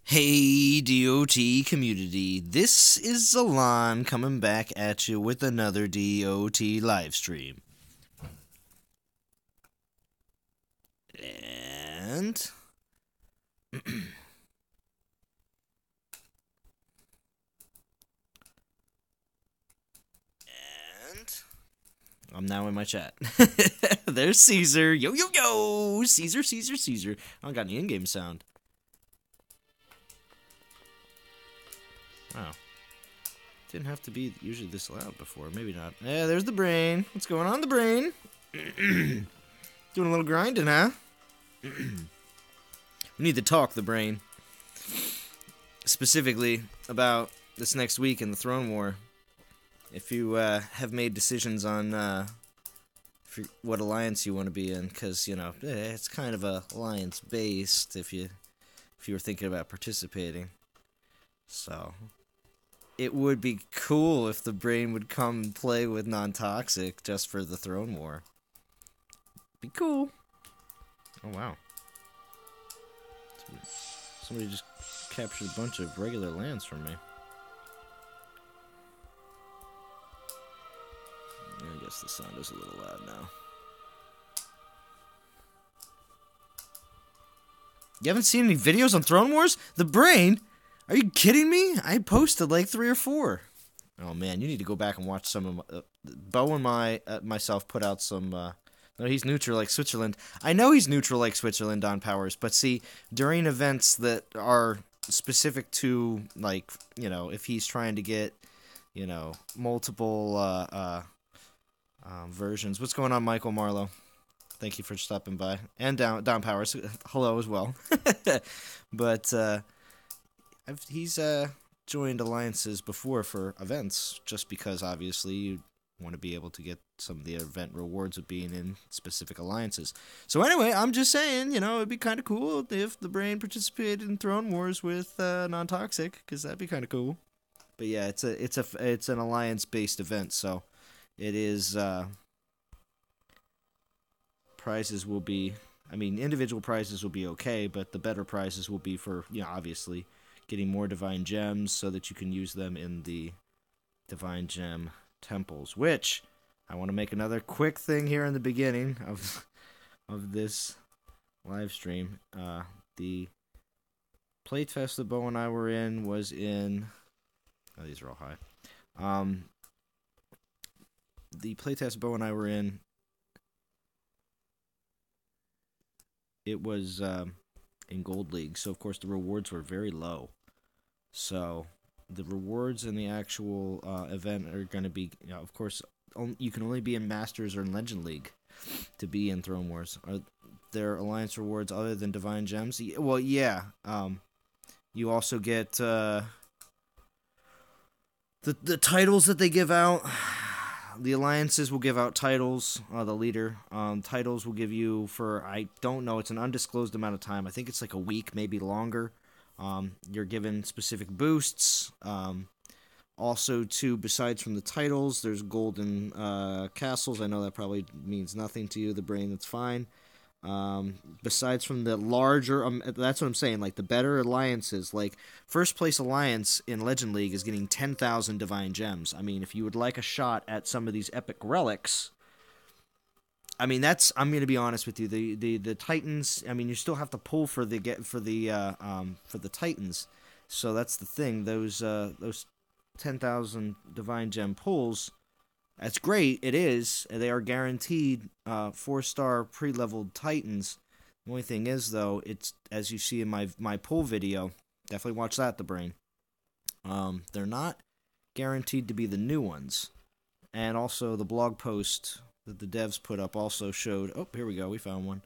Hey DOT community, this is Zalon coming back at you with another DOT live stream. And and I'm now in my chat. There's Caesar. Yo yo yo, Caesar, Caesar, Caesar. I don't got any in-game sound. Wow. Didn't have to be usually this loud before. Maybe not. Yeah, there's the brain. What's going on, the brain? Doing a little grinding, huh? We need to talk, the brain. Specifically about this next week in the Throne War. If you have made decisions on what alliance you want to be in, because it's kind of a alliance based. If you were thinking about participating, so it would be cool if the brain would come and play with non-toxic just for the Throne War. Be cool. Oh wow. Somebody just captured a bunch of regular lands from me. I guess the sound is a little loud now. You haven't seen any videos on Throne Wars? The brain? Are you kidding me? I posted like 3 or 4. Oh man, you need to go back and watch some of Bo and myself put out some no, he's neutral like Switzerland. I know he's neutral like Switzerland on powers, but see, during events that are specific to, like, if he's trying to get, multiple versions. What's going on, Michael Marlowe? Thank you for stopping by. And Down Powers, hello as well. But he's joined alliances before for events, just because obviously you want to be able to get some of the event rewards of being in specific alliances. So anyway, I'm just saying, it'd be kind of cool if the brain participated in Throne Wars with non-toxic, because that'd be kind of cool. But yeah, it's an alliance-based event, so it is. Prizes will be, individual prizes will be okay, but the better prizes will be for, obviously getting more divine gems so that you can use them in the divine gem temples, which I want to make another quick thing here in the beginning of this live stream. The playtest that Bo and I were in was in, oh, these are all high. The playtest Bo and I were in, it was in Gold League, so of course the rewards were very low. So the rewards in the actual event are going to be, of course, you can only be in Masters or in Legend League to be in Throne Wars. Are there alliance rewards other than divine gems? Well, yeah. You also get the titles that they give out. The alliances will give out titles, the leader. Titles will give you for, I don't know, it's an undisclosed amount of time. I think it's like a week, maybe longer. You're given specific boosts. Also, too, besides from the titles, there's golden castles. I know that probably means nothing to you, the brain, that's fine. Besides from the larger, that's what I'm saying, like the better alliances, like first place alliance in Legend League is getting 10,000 divine gems. If you would like a shot at some of these epic relics, I'm going to be honest with you, the Titans, you still have to pull for the Titans. So that's the thing, those 10,000 divine gem pulls, that's great, it is. They are guaranteed 4-star pre-leveled Titans. The only thing is, though, it's, as you see in my pull video, definitely watch that, the brain. They're not guaranteed to be the new ones. And also, the blog post that the devs put up also showed, oh, here we go, we found one.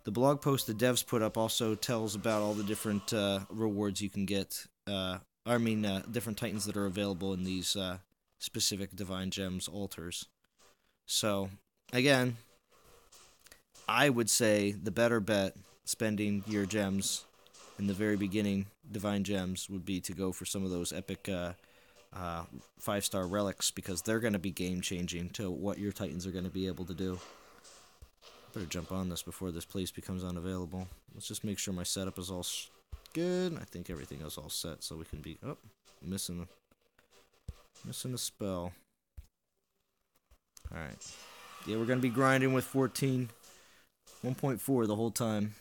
The blog post the devs put up also tells about all the different rewards you can get, different Titans that are available in these specific divine gems altars. So again, I would say the better bet spending your gems in the very beginning, divine gems, would be to go for some of those epic 5-star relics, because they're going to be game changing to what your Titans are going to be able to do. Better jump on this before this place becomes unavailable. Let's just make sure my setup is all good. I think everything else all set, so we can be... Oh, missing a spell. Alright. Yeah, we're going to be grinding with 1.4 the whole time.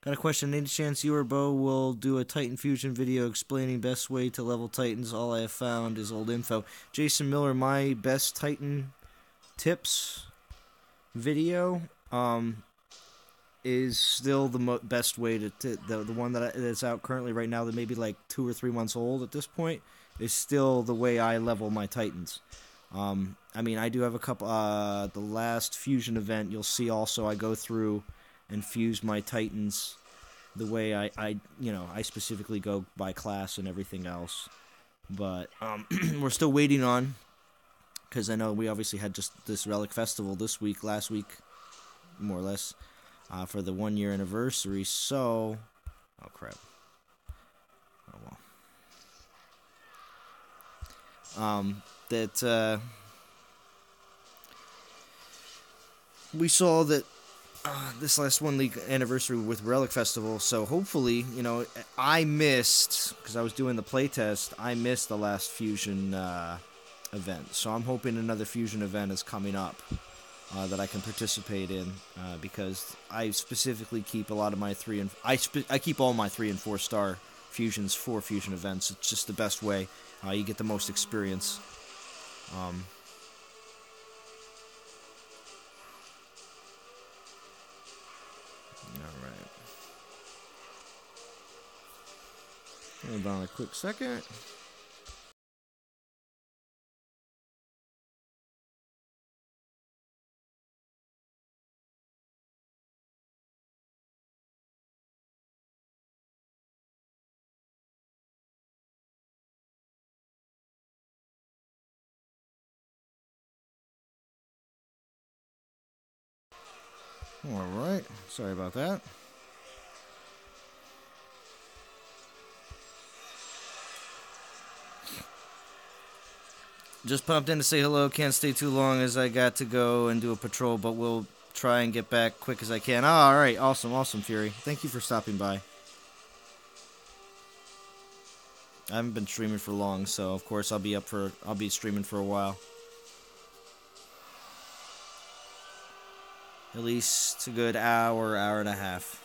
Got a question. Any chance you or Bo will do a Titan Fusion video explaining best way to level Titans? All I have found is old info. Jason Miller, my best Titan tips video is still the best way to the one that's out currently right now, that may be like 2 or 3 months old at this point, is still the way I level my Titans. I mean, I do have a couple, the last fusion event, you'll see also I go through and fuse my Titans the way I specifically go by class and everything else. But we're still waiting on, because I know we obviously had just this Relic Festival last week, more or less, for the 1-year anniversary. So, oh crap. Oh well. We saw that this last 1 week anniversary with Relic Festival, so hopefully, I missed, because I was doing the playtest, I missed the last Fusion event, so I'm hoping another Fusion event is coming up that I can participate in, because I specifically keep a lot of my I keep all my 3 and 4 star fusions for Fusion events. It's just the best way. You get the most experience. Alright. Hold on a quick second. Alright, sorry about that. Just popped in to say hello. Can't stay too long as I got to go and do a patrol, but we'll try and get back quick as I can. Oh, alright, awesome, Fury. Thank you for stopping by. I haven't been streaming for long, so of course I'll be streaming for a while. At least a good hour and a half.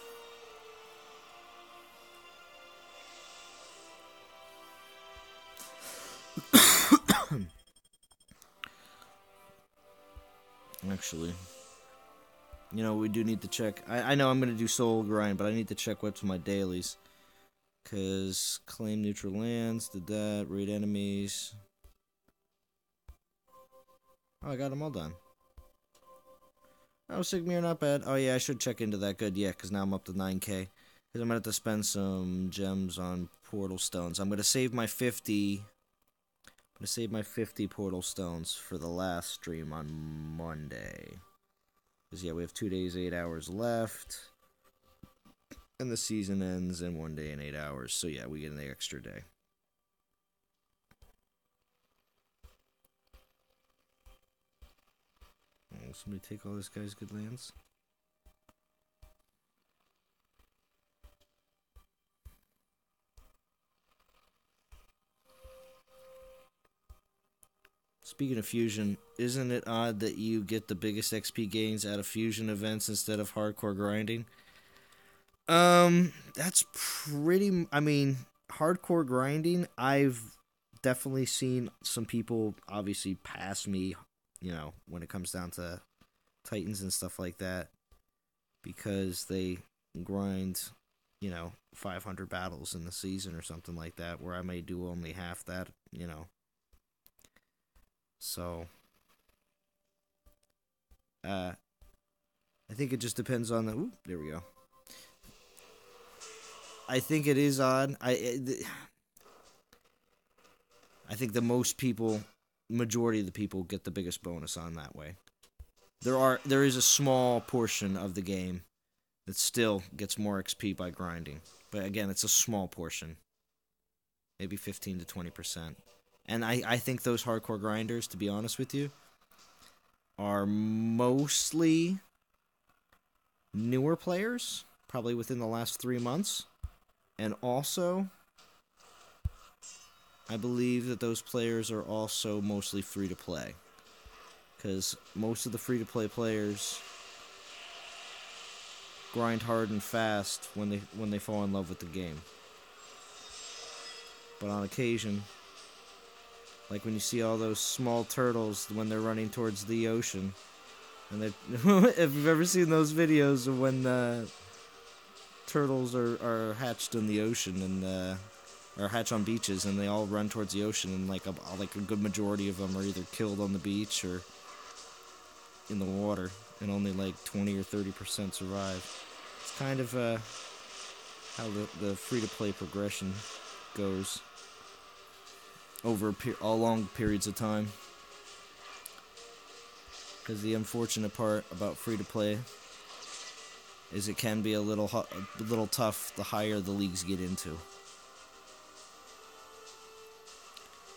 Actually, we do need to check. I know I'm going to do soul grind, but I need to check what's my dailies. Because claim neutral lands, did that, raid enemies. Oh, I got them all done. Oh, Sigmir, not bad. Oh, yeah, I should check into that. Good, yeah, because now I'm up to 9k. Because I'm going to have to spend some gems on portal stones. I'm going to save my 50... I'm going to save my 50 portal stones for the last stream on Monday. Because, yeah, we have 2 days, 8 hours left. And the season ends in 1 day and 8 hours. So, yeah, we get an extra day. Oh, somebody take all this guy's good lands? Speaking of Fusion, isn't it odd that you get the biggest XP gains out of Fusion events instead of hardcore grinding? That's pretty... I mean, hardcore grinding, I've definitely seen some people obviously pass me, when it comes down to Titans and stuff like that, because they grind, 500 battles in the season or something like that, where I may do only half that, So, I think it just depends on the... Ooh, there we go. I think it is odd. I think the majority of the people get the biggest bonus on that way. There is a small portion of the game that still gets more XP by grinding. But again, it's a small portion. Maybe 15 to 20%. And I think those hardcore grinders, to be honest with you, are mostly newer players, probably within the last 3 months. And also, I believe that those players are also mostly free-to-play. Because most of the free-to-play players grind hard and fast when they fall in love with the game. But on occasion, like when you see all those small turtles when they're running towards the ocean, and if you've ever seen those videos of when turtles are hatched in the ocean and or hatch on beaches, and they all run towards the ocean, and like a good majority of them are either killed on the beach or in the water, and only like 20 or 30% survive. It's kind of how the free-to-play progression goes over all long periods of time. Because the unfortunate part about free-to-play is it can be a little tough the higher the leagues get into.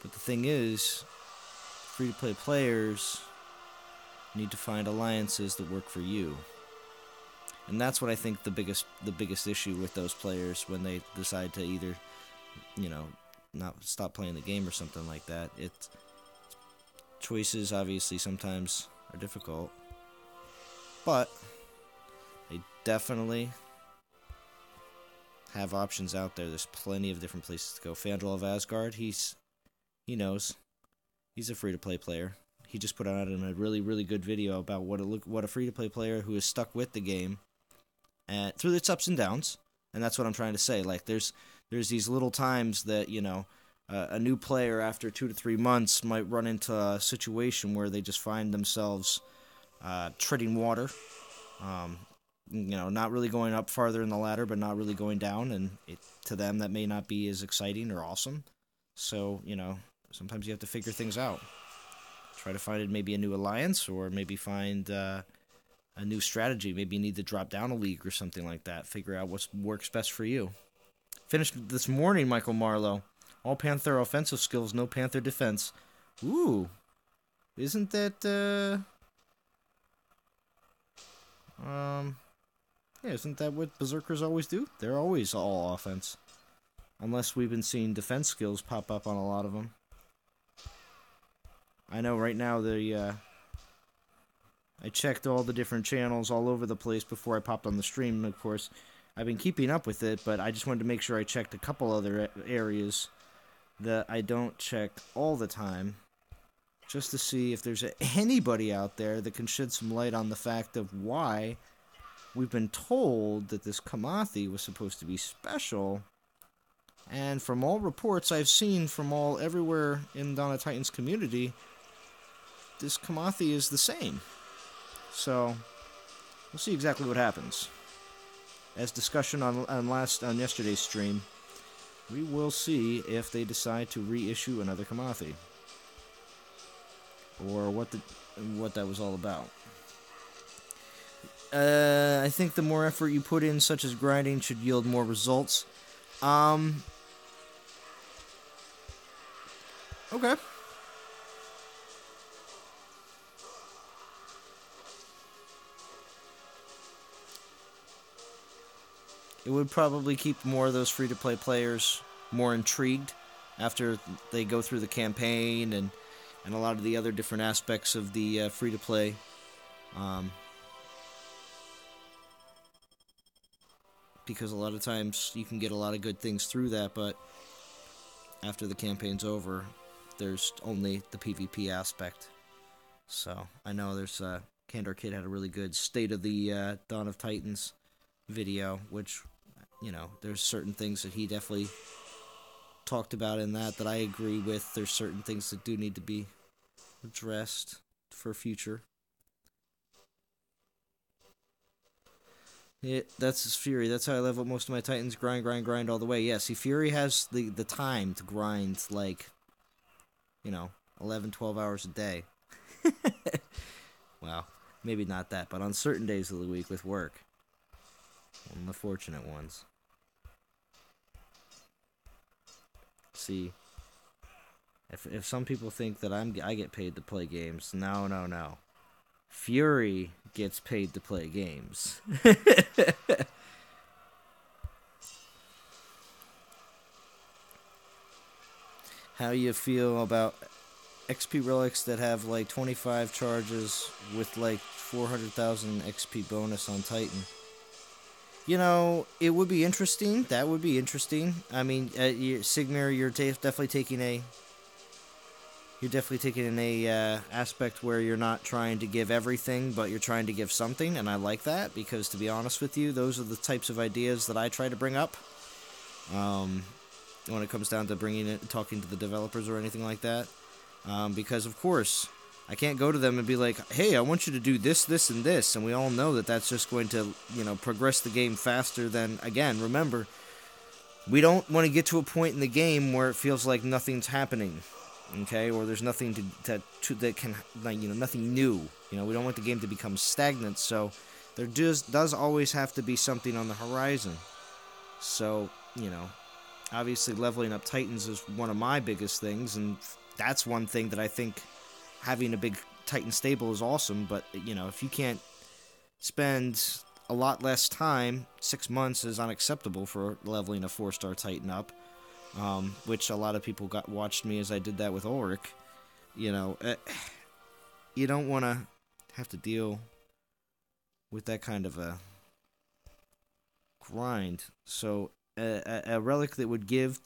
But the thing is, free-to-play players need to find alliances that work for you. And that's what I think the biggest issue with those players when they decide to either, not stop playing the game or something like that. Choices obviously sometimes are difficult, but they definitely have options out there. There's plenty of different places to go. Fandral of Asgard, he knows. He's a free-to-play player. He just put out a really, really good video about what a free-to-play player who is stuck with the game through its ups and downs. And that's what I'm trying to say. Like, there's these little times that, a new player after 2 to 3 months might run into a situation where they just find themselves treading water. Not really going up farther in the ladder, but not really going down. And to them, that may not be as exciting or awesome. So, sometimes you have to figure things out. Try to find maybe a new alliance, or maybe find a new strategy. Maybe you need to drop down a league or something like that. Figure out what works best for you. Finished this morning, Michael Marlowe. All Panther offensive skills, no Panther defense. Ooh. Isn't that, isn't that what Berserkers always do? They're always all offense. Unless we've been seeing defense skills pop up on a lot of them. I know right now I checked all the different channels all over the place before I popped on the stream. Of course, I've been keeping up with it, but I just wanted to make sure I checked a couple other areas that I don't check all the time, just to see if there's anybody out there that can shed some light on the fact of why we've been told that this Kamathi was supposed to be special. And from all reports I've seen from everywhere in Dawn of Titans community, this Kamathi is the same. So, we'll see exactly what happens. As discussion on yesterday's stream, we will see if they decide to reissue another Kamathi. Or what that was all about. I think the more effort you put in, such as grinding, should yield more results. Okay. It would probably keep more of those free-to-play players more intrigued after they go through the campaign and a lot of the other different aspects of the free-to-play. Because a lot of times you can get a lot of good things through that, but after the campaign's over, there's only the PvP aspect. So, I know there's Candor Kid had a really good State of the Dawn of Titans video, which, there's certain things that he definitely talked about in that I agree with. There's certain things that do need to be addressed for future. That's Fury. That's how I level most of my Titans. Grind all the way. Yeah, see, Fury has the time to grind, 11, 12 hours a day. Well, maybe not that, but on certain days of the week with work. On the fortunate ones. See, if some people think that I get paid to play games, no. Fury gets paid to play games. how you feel about XP relics that have like 25 charges with like 400,000 XP bonus on Titan. You know, it would be interesting. That would be interesting. I mean, Sigmar, definitely taking a aspect where you're not trying to give everything, but you're trying to give something, and I like that because, to be honest with you, those are the types of ideas that I try to bring up. When it comes down to talking to the developers or anything like that, because of course I can't go to them and be like, hey, I want you to do this, this, and this, and we all know that that's just going to, progress the game faster than, again, remember, we don't want to get to a point in the game where it feels like nothing's happening, okay, or there's nothing that can, nothing new, we don't want the game to become stagnant, so there does always have to be something on the horizon, so, obviously leveling up Titans is one of my biggest things, and that's one thing that I think having a big Titan stable is awesome, but, if you can't spend a lot less time, 6 months is unacceptable for leveling a 4-star Titan up, which a lot of people watched me as I did that with Ulrich. You don't want to have to deal with that kind of a grind, so a relic that would give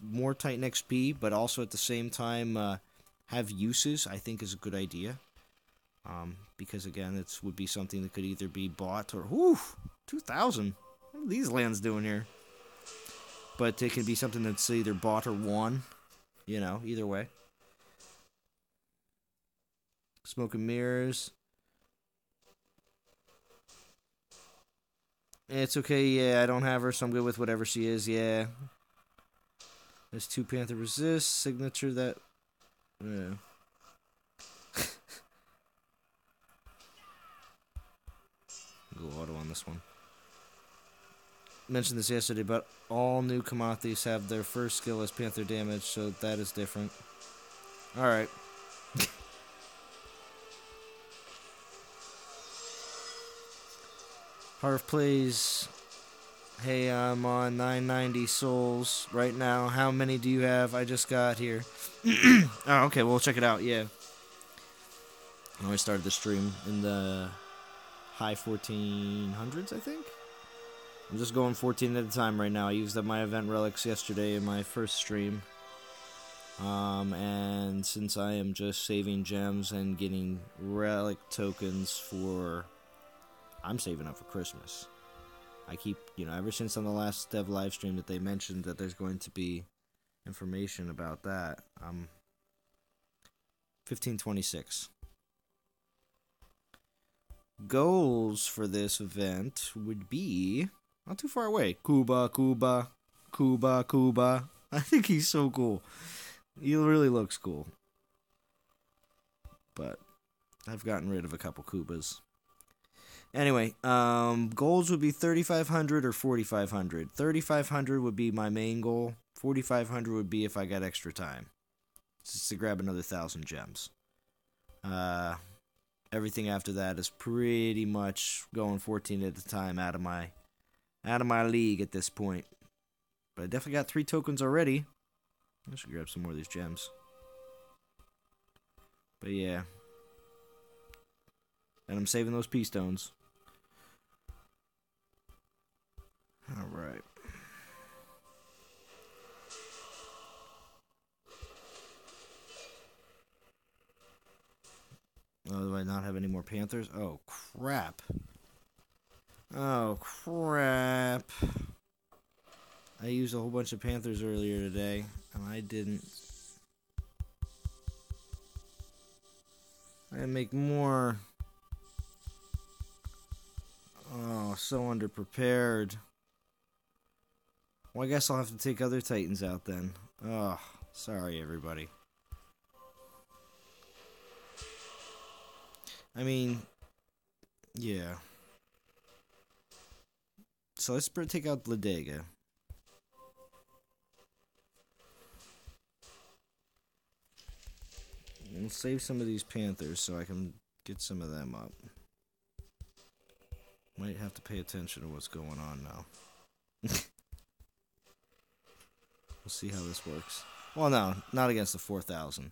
more Titan XP, but also at the same time have uses, I think is a good idea. Because again, it would be something that could either be bought or 2,000. What are these lands doing here? But it can be something that's either bought or won. Either way. Smoke and mirrors. It's okay, yeah, I don't have her, so I'm good with whatever she is, yeah. There's 2 Panther Resist, signature that... Yeah. Go auto on this one. Mentioned this yesterday, but all new Kamathis have their first skill as Panther damage, so that is different. Alright. Harv plays, hey, I'm on 990 souls right now. How many do you have? I just got here. Oh, okay, well, check it out, yeah. I started the stream in the high 1400s, I think? I'm just going 14 at a time right now. I used up my event relics yesterday in my first stream. And since I am just saving gems and getting relic tokens for... I'm saving up for Christmas. I keep, ever since on the last dev live stream that they mentioned that there's going to be information about that, 1526. Goals for this event would be not too far away. Cuba. I think he's so cool. He really looks cool. But I've gotten rid of a couple Cubas. Anyway, goals would be 3,500 or 4,500. 3,500 would be my main goal. 4,500 would be if I got extra time. Just to grab another 1,000 gems. Everything after that is pretty much going 14 at a time out of my league at this point. But I definitely got 3 tokens already. I should grab some more of these gems. But yeah. And I'm saving those P-stones. Alright. Oh, do I not have any more Panthers? Oh, crap. Oh, crap. I used a whole bunch of Panthers earlier today, and I didn't. I make more. Oh, so underprepared. Well, I guess I'll have to take other Titans out then. Oh, sorry, everybody. I mean, yeah. So let's take out Ladega. We'll save some of these Panthers so I can get some of them up. Might have to pay attention to what's going on now. We'll see how this works. Well, no, not against the 4,000.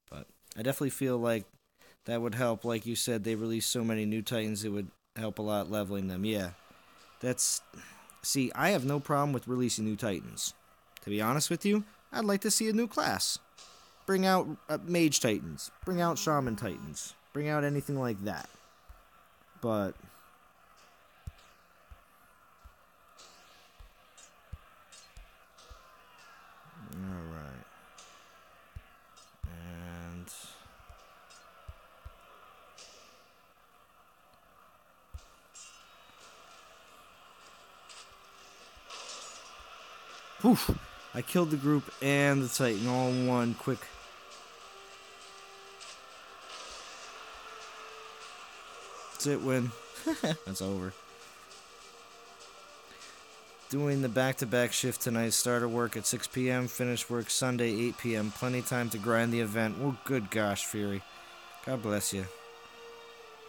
But I definitely feel like that would help. Like you said, they released so many new Titans, it would help a lot leveling them. Yeah, that's. See, I have no problem with releasing new Titans. To be honest with you, I'd like to see a new class. Bring out Mage Titans. Bring out Shaman Titans. Bring out anything like that. But alright. And poof! I killed the group and the Titan all in one quick. That's it, win. That's over. Doing the back-to-back shift tonight. Started work at 6 p.m. Finished work Sunday 8 p.m. Plenty of time to grind the event. Oh, good gosh, Fury. God bless you.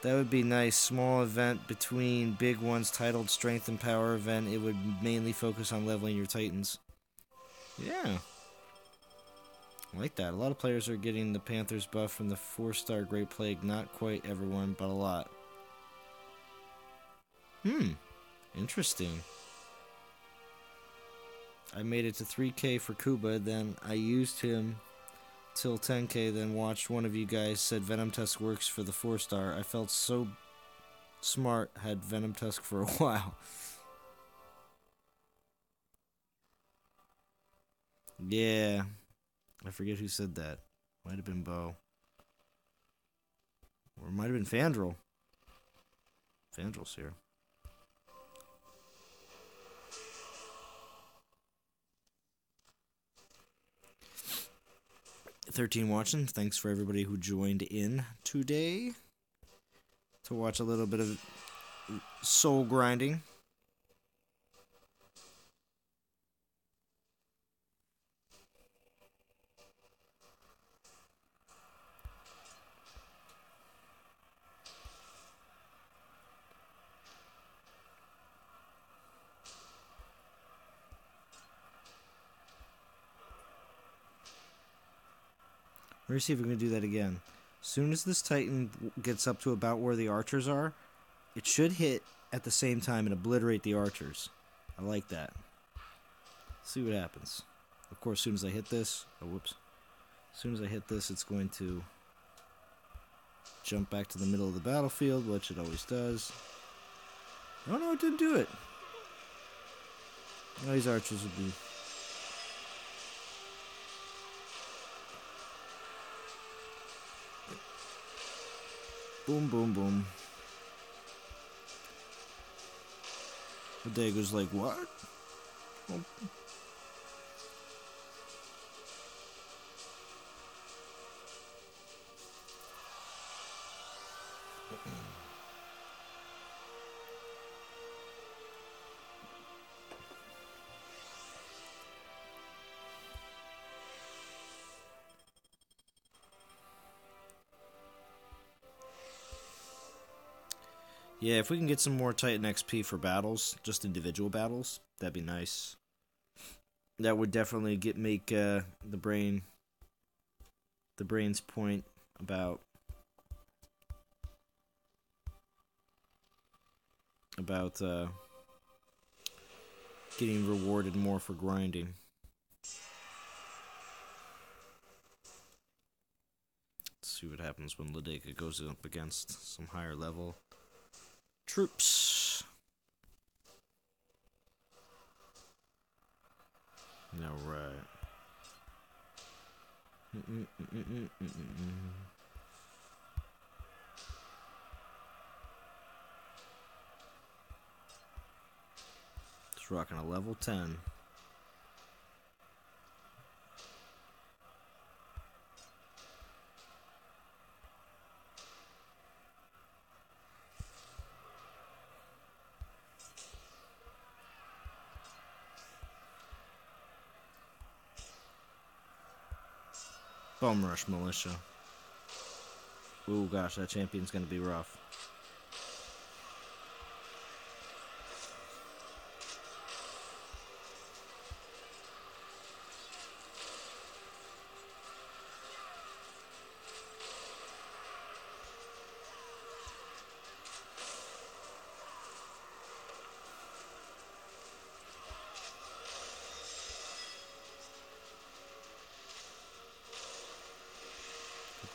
That would be nice. Small event between big ones titled Strength and Power event. It would mainly focus on leveling your Titans. Yeah. I like that. A lot of players are getting the Panthers buff from the 4-star Great Plague. Not quite everyone, but a lot. Interesting. I made it to 3K for Kuba, then I used him till 10K, then watched one of you guys said Venom Tusk works for the 4-star. I felt so smart, had Venom Tusk for a while. Yeah. I forget who said that. Might have been Bo. Or it might have been Fandral. Fandral's here. 13 watching. Thanks for everybody who joined in today to watch a little bit of soul grinding. We're going to see if we can do that again. As soon as this Titan gets up to about where the archers are, it should hit at the same time and obliterate the archers. I like that. See what happens. Of course, as soon as I hit this... Oh, whoops. As soon as I hit this, it's going to jump back to the middle of the battlefield, which it always does. Oh, no, it didn't do it. Oh, these archers would be... Boom, boom, boom. The Dago's like, what? Oh. Yeah, if we can get some more Titan XP for battles, just individual battles, that'd be nice. That would definitely make the brain's point about getting rewarded more for grinding. Let's see what happens when Ladeka goes up against some higher level troops. All right. Just rocking a level 10. Bum Rush Militia. Ooh, gosh, that champion's gonna be rough.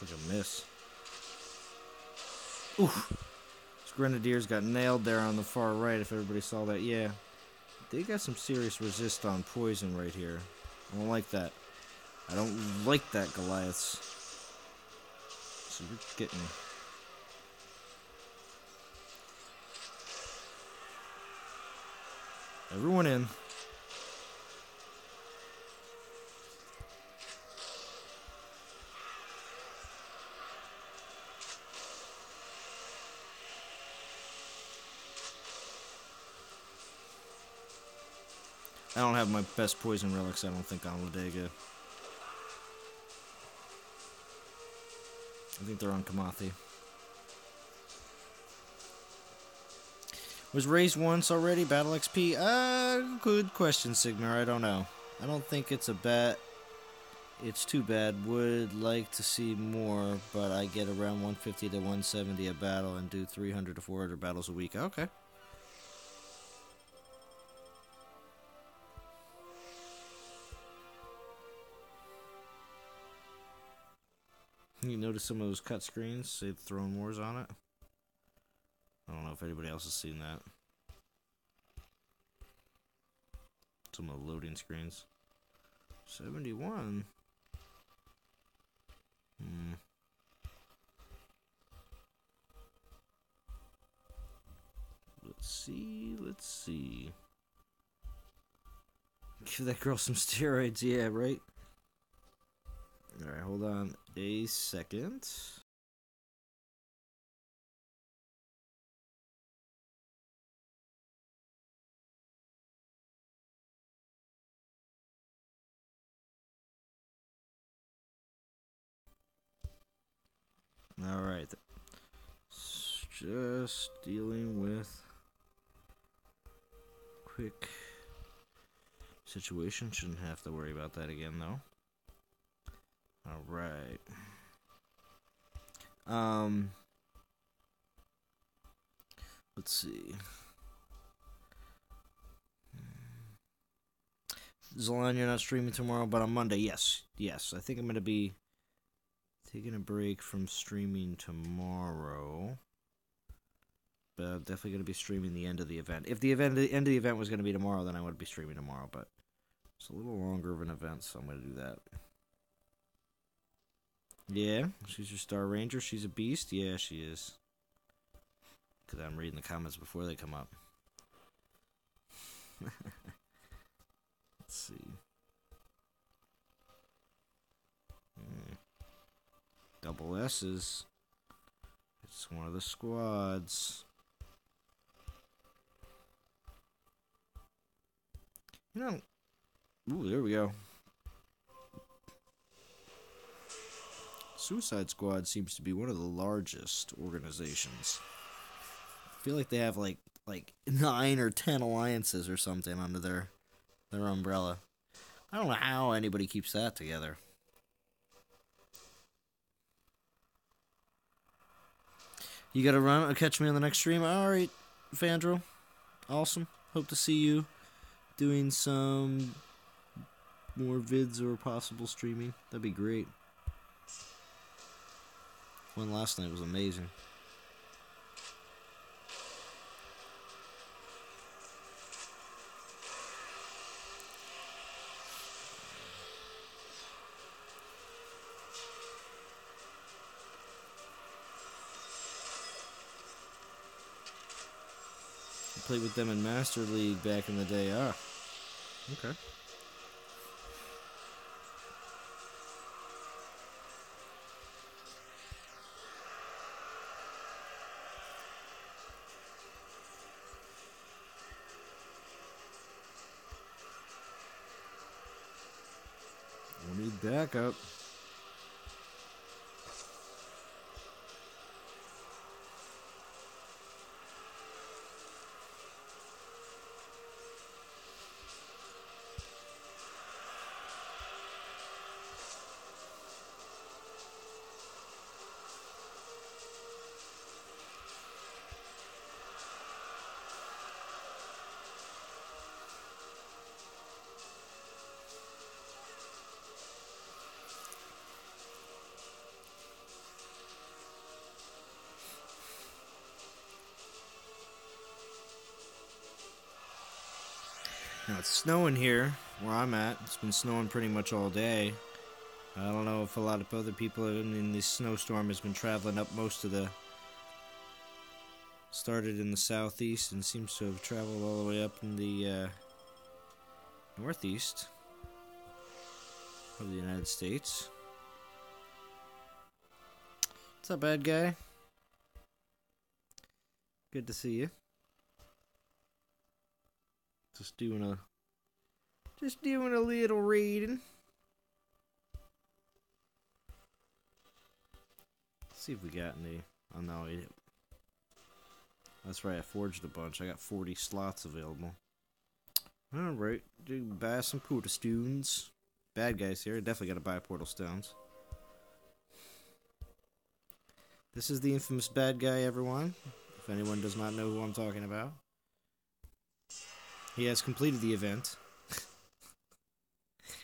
Like a miss. Oof. These Grenadiers got nailed there on the far right, if everybody saw that. Yeah. They got some serious resist on poison right here. I don't like that. I don't like that, Goliaths. So you're getting... Everyone in. I don't have my best poison relics, I don't think, on Ladega. I think they're on Kamathi. Was raised once already, Battle XP? Good question, Sigmar, I don't know. I don't think it's a bet. It's too bad. Would like to see more, but I get around 150 to 170 a battle and do 300 to 400 battles a week. Okay. You notice some of those cut screens? Say Throne Wars on it? I don't know if anybody else has seen that. Some of the loading screens. 71? Let's see. Give that girl some steroids, yeah, right? Alright, hold on a second. Alright. Just dealing with quick situation. Shouldn't have to worry about that again, though. Alright. Let's see. Zalon, you're not streaming tomorrow, but on Monday, yes. Yes, I think I'm going to be taking a break from streaming tomorrow. But I'm definitely going to be streaming the end of the event. If the end of the event was going to be tomorrow, then I would be streaming tomorrow, but it's a little longer of an event, so I'm going to do that. Yeah, she's your Star Ranger. She's a beast. Yeah, she is. Because I'm reading the comments before they come up. Let's see. Double S's. It's one of the squads. You know. Ooh, there we go. Suicide Squad seems to be one of the largest organizations. I feel like they have like 9 or 10 alliances or something under their umbrella. I don't know how anybody keeps that together. You gotta run. Catch me on the next stream. Alright, Vandro. Awesome. Hope to see you doing some more vids or possible streaming. That'd be great. One last night was amazing. I played with them in Master League back in the day. Ah, okay. We'll need backup. Now it's snowing here where I'm at. It's been snowing pretty much all day. I don't know if a lot of other people in this snowstorm has been traveling up most of the... Started in the southeast and seems to have traveled all the way up in the northeast of the United States. What's up, bad guy? Good to see you. Just doing a little reading. Let's see if we got any. Oh no, that's right. I forged a bunch. I got 40 slots available. All right, do buy some portal stones. Bad guys here. Definitely got to buy portal stones. This is the infamous bad guy, everyone. If anyone does not know who I'm talking about. He has completed the event.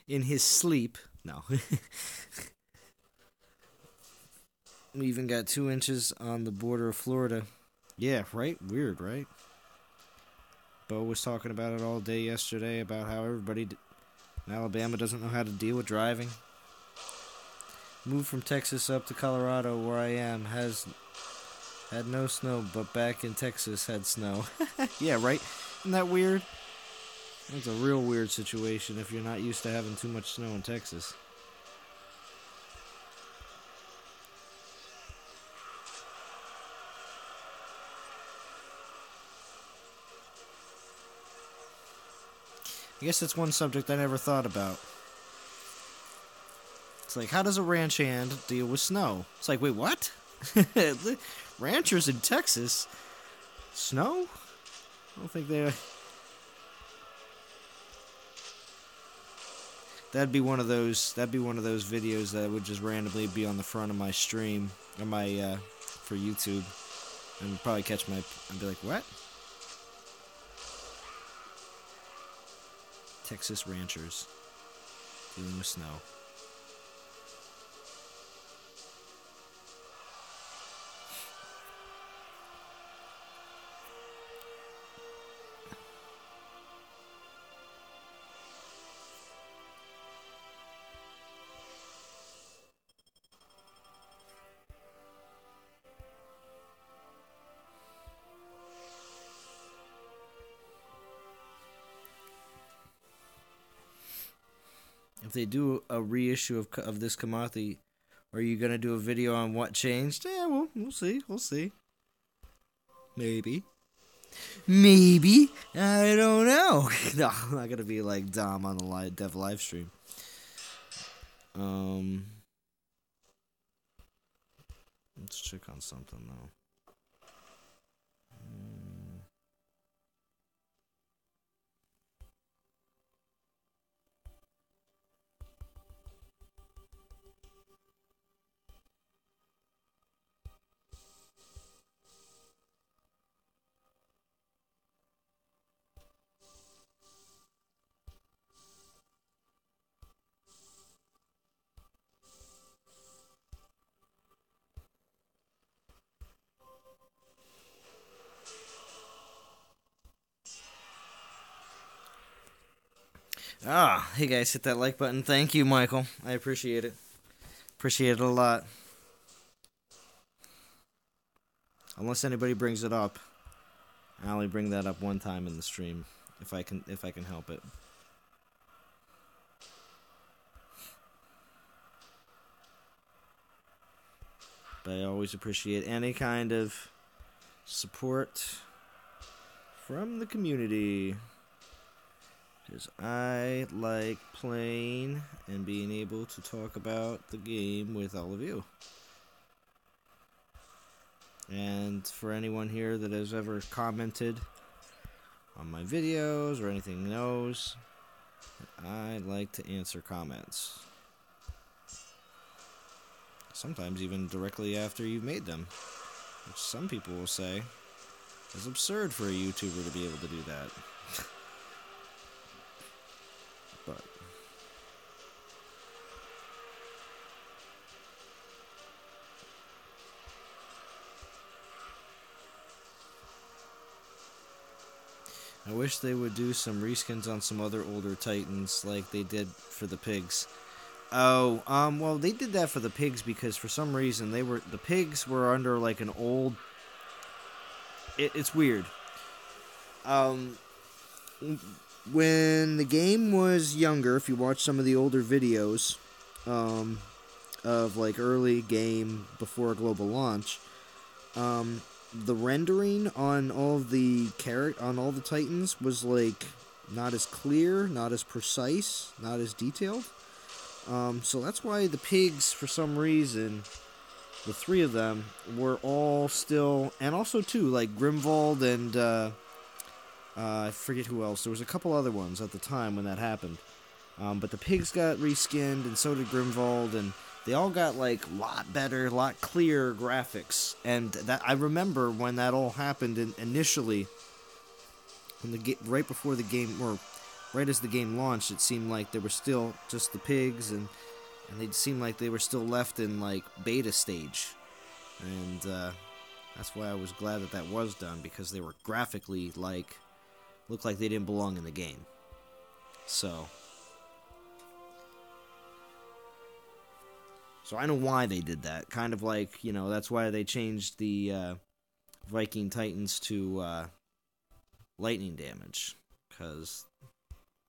In his sleep. No. We even got 2 inches on the border of Florida. Yeah, right? Weird, right? Bo was talking about it all day yesterday, about how everybody in Alabama doesn't know how to deal with driving. Moved from Texas up to Colorado, where I am, had no snow, but back in Texas had snow. Yeah, right? Isn't that weird? That's a real weird situation if you're not used to having too much snow in Texas. I guess that's one subject I never thought about. It's like, how does a ranch hand deal with snow? It's like, wait, what? Ranchers in Texas? Snow? I don't think they're... That'd be one of those videos that would just randomly be on the front of my stream, or my, for YouTube. And probably catch my... I'd be like, what? Texas ranchers dealing with snow. If they do a reissue of this Kamathi, are you gonna do a video on what changed? Yeah, we'll see. We'll see. Maybe. I don't know. No, I'm not gonna be like Dom on the dev live stream. Let's check on something though. Hey guys, hit that like button. Thank you, Michael. I appreciate it. Appreciate it a lot. Unless anybody brings it up, I only bring that up one time in the stream, if I can help it. But I always appreciate any kind of support from the community. Because I like playing and being able to talk about the game with all of you. And for anyone here that has ever commented on my videos or anything knows, I like to answer comments. Sometimes even directly after you've made them. Which some people will say is absurd for a YouTuber to be able to do that. But I wish they would do some reskins on some other older Titans like they did for the pigs. Oh, well, they did that for the pigs because for some reason the pigs were under like an old. It's weird. Um, when the game was younger, if you watch some of the older videos, of like early game before global launch, the rendering on all the on all the Titans was like not as clear, not as precise, not as detailed. So that's why the pigs, for some reason, the three of them were all still, and also too like Grimwald and I forget who else. There was a couple other ones at the time when that happened. But the pigs got reskinned, and so did Grimwald, and they all got like a lot better, a lot clearer graphics. And that I remember when that all happened initially, when right before the game, or right as the game launched, it seemed like there were still just the pigs, and they seemed like they were still left in like beta stage. And that's why I was glad that that was done, because they were graphically like looked like they didn't belong in the game. So I know why they did that. Kind of like, that's why they changed the Viking Titans to lightning damage, because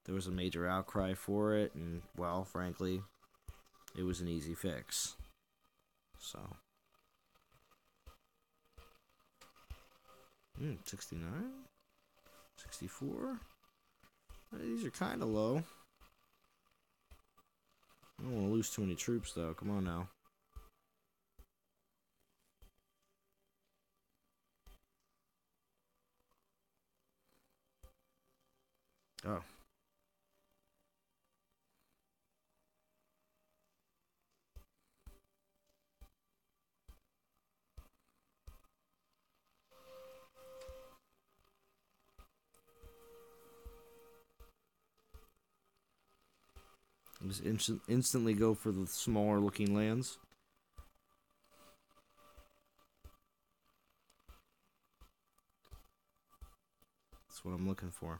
there was a major outcry for it, and, well, frankly, it was an easy fix. So 69? 64? These are kind of low. I don't want to lose too many troops, though. Come on now. Oh. Just instantly go for the smaller looking lands. That's what I'm looking for.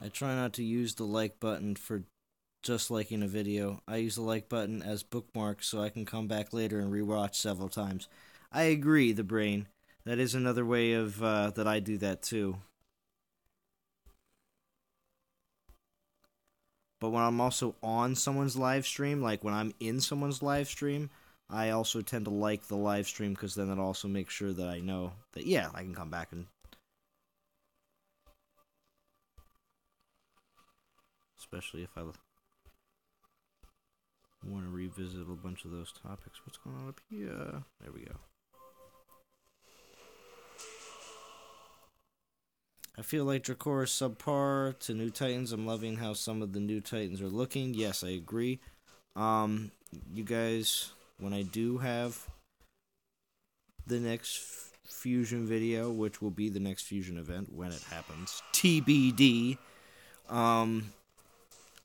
I try not to use the like button for just liking a video. I use the like button as bookmarks so I can come back later and rewatch several times. I agree, the brain. That is another way of that I do that too. But when I'm also on someone's live stream, like when I'm in someone's live stream, I also tend to like the live stream, because then it also makes sure that I know that, yeah, I can come back and... Especially if I want to revisit a bunch of those topics. What's going on up here? There we go. I feel like Dracor is subpar to New Titans. I'm loving how some of the New Titans are looking. Yes, I agree. You guys, when I do have the next Fusion video, which will be the next Fusion event when it happens, TBD,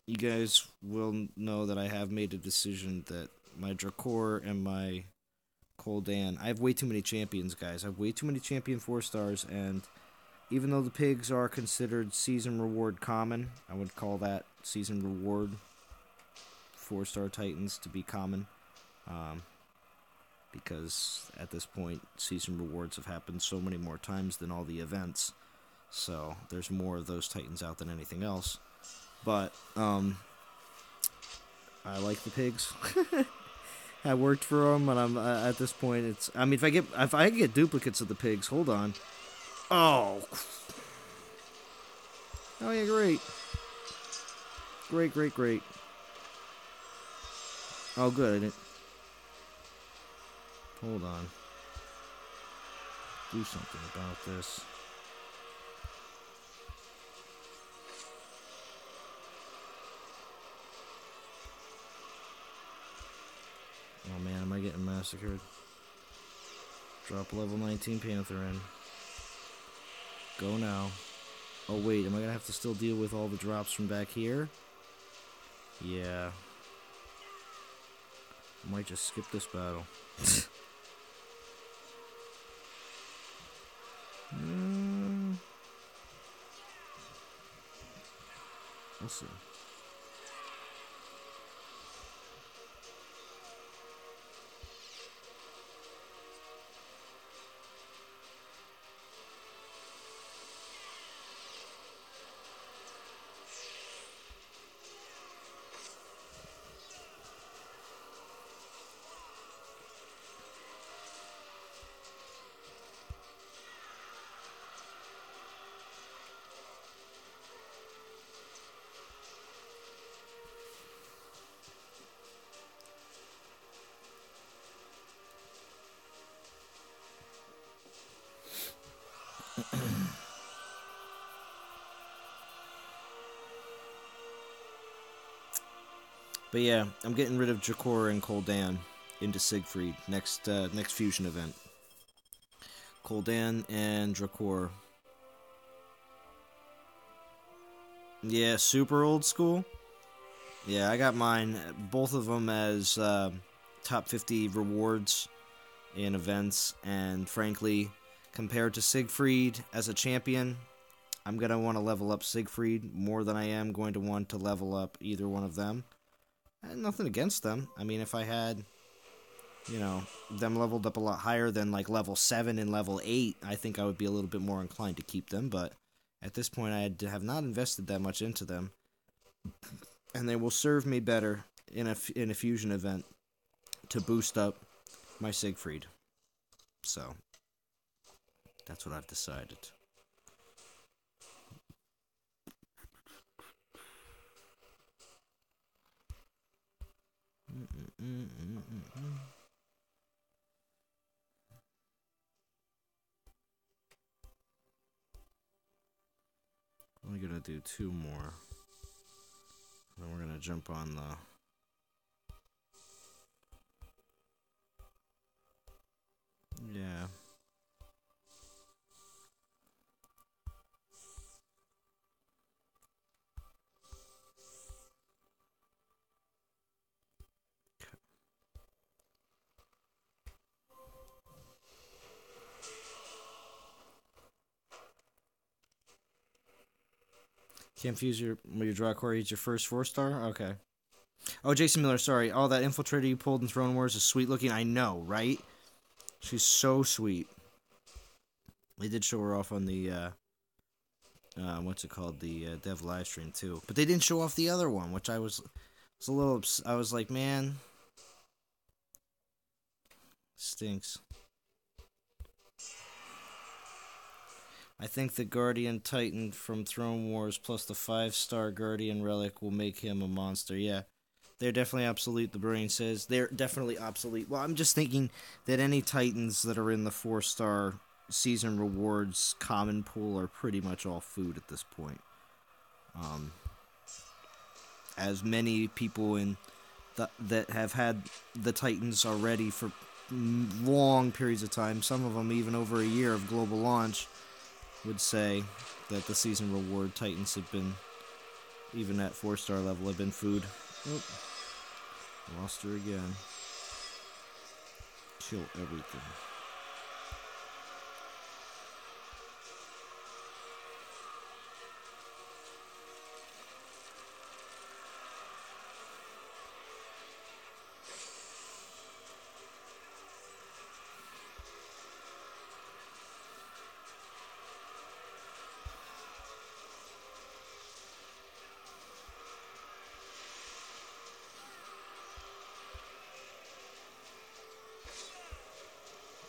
you guys will know that I have made a decision that my Dracor and my Koldan, I have way too many champions, guys. I have way too many champion 4-stars, and even though the pigs are considered season reward common, I would call that season reward 4-star Titans to be common. Because at this point, season rewards have happened so many more times than all the events. So there's more of those Titans out than anything else. But I like the pigs. I worked for them, and I'm at this point. It's. I mean, if I get duplicates of the pigs, hold on. Oh. Oh yeah, great. Great. Oh, good. Hold on. Do something about this. Oh man, am I getting massacred? Drop level 19 Panther in. Go now. Oh wait, am I gonna have to still deal with all the drops from back here? Yeah. Might just skip this battle. We'll see. But yeah, I'm getting rid of Jakor and Koldan into Siegfried next fusion event. Koldan and Drakor. Yeah, super old school. Yeah, I got mine, both of them as top 50 rewards in events, and frankly, compared to Siegfried as a champion, I'm going to want to level up Siegfried more than I am going to want to level up either one of them. And nothing against them. I mean, if I had, them leveled up a lot higher than like level 7 and level 8, I think I would be a little bit more inclined to keep them, but at this point I have not invested that much into them. And they will serve me better in a fusion event to boost up my Siegfried. So, that's what I've decided. Only gonna do 2 more. Then we're gonna jump on the... Yeah. Can't fuse when you draw a core, he's your first 4-star? Okay. Oh, Jason Miller, sorry. Oh, that infiltrator you pulled in Throne Wars is sweet looking. I know, right? She's so sweet. They did show her off on the, what's it called? The dev live stream, too. But they didn't show off the other one, which I was a little, I was like, man. Stinks. I think the Guardian Titan from Throne Wars plus the 5-star Guardian Relic will make him a monster. Yeah, they're definitely obsolete, the brain says. They're definitely obsolete. Well, I'm just thinking that any Titans that are in the 4-star season rewards common pool are pretty much all food at this point. As many people that have had the Titans already for long periods of time, some of them even over a year of global launch, would say that the season reward Titans have been, even at 4-star level, have been food. Oh, lost her again. Kill everything.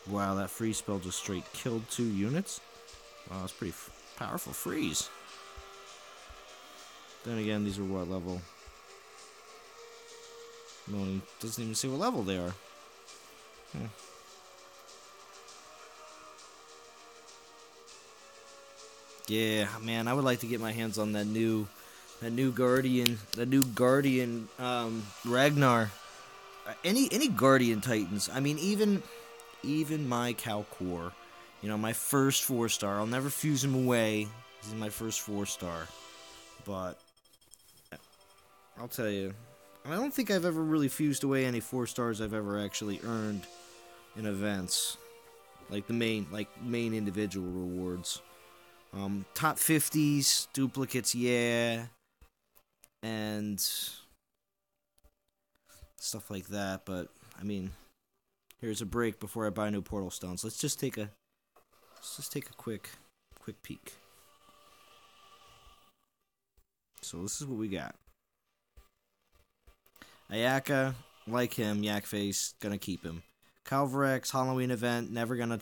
Wow, that freeze spell just straight killed 2 units? Wow, that's pretty powerful freeze. Then again, these are what level? No one doesn't even say what level they are. Yeah, man, I would like to get my hands on that new Guardian, Ragnar. Any Guardian Titans. I mean, even my Calcor, my first 4-star. I'll never fuse him away. He's my first 4-star. But I'll tell you, I don't think I've ever really fused away any 4 stars I've ever actually earned in events. Like the main individual rewards. Top 50s, duplicates, yeah. And stuff like that, but I mean, here's a break before I buy new portal stones. Let's just take a quick peek. So this is what we got. Ayaka, like him, Yak Face, gonna keep him. Calvarex, Halloween event, never gonna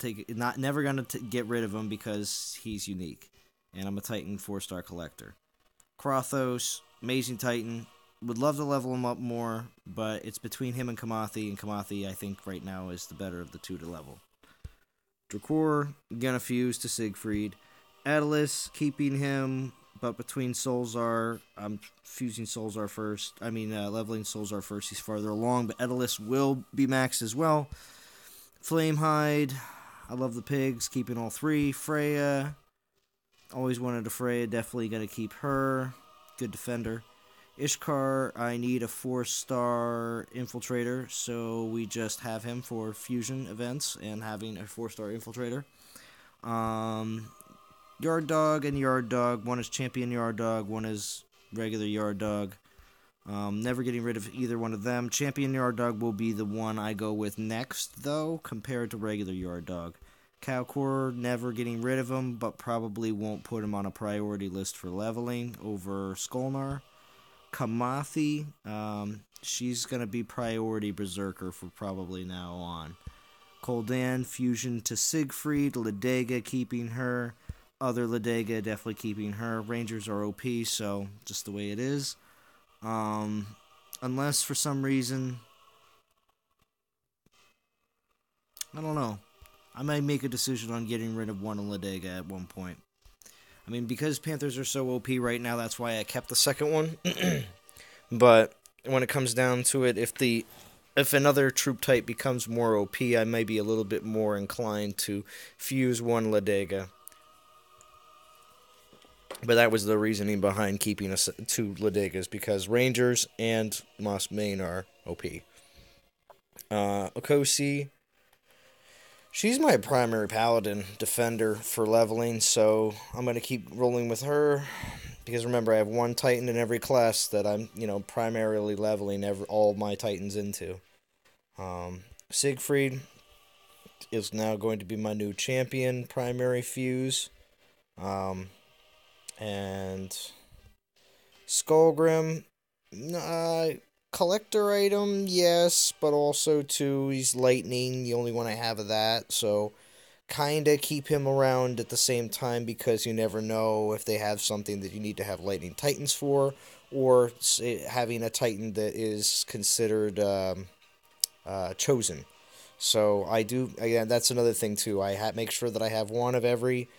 get rid of him because he's unique. And I'm a Titan 4-star collector. Krothos, amazing Titan. Would love to level him up more, but it's between him and Kamathi I think right now is the better of the two to level. Dracor, gonna fuse to Siegfried. Atlas, keeping him, but between Solzar, I'm fusing Solzar first. Leveling Solzar first. He's farther along, but Atlas will be maxed as well. Flamehide, I love the pigs, keeping all 3. Freya, always wanted a Freya, definitely gonna keep her. Good defender. Ishkar, I need a 4-star infiltrator, so we just have him for fusion events and having a 4-star infiltrator. Yard Dog and Yard Dog, one is champion Yard Dog, one is regular Yard Dog. Never getting rid of either one of them. Champion Yard Dog will be the one I go with next, though, compared to regular Yard Dog. Calcor, never getting rid of him, but probably won't put him on a priority list for leveling over Skolnar. Kamathi, she's going to be priority berserker for probably now on. Koldan, fusion to Siegfried. Ledega, keeping her. Other Ledega, definitely keeping her. Rangers are OP, so just the way it is. Unless for some reason, I don't know. I might make a decision on getting rid of one Ledega at one point. I mean, because Panthers are so OP right now, that's why I kept the second one. But when it comes down to it, if another troop type becomes more OP, I might be a little bit more inclined to fuse one Ledega. But that was the reasoning behind keeping 2 Ledegas, because Rangers and Moss Main are OP. Okosi, she's my primary paladin defender for leveling, so I'm going to keep rolling with her. Because remember, I have 1 Titan in every class that I'm, primarily leveling all my Titans into. Siegfried is now going to be my new champion primary fuse. And Skullgrim, collector item, yes, but also too, he's lightning, the only one I have of that, so kinda keep him around at the same time, because you never know if they have something that you need to have lightning titans for, or having a titan that is considered chosen. So I do, again, that's another thing too, I make sure that I have one of every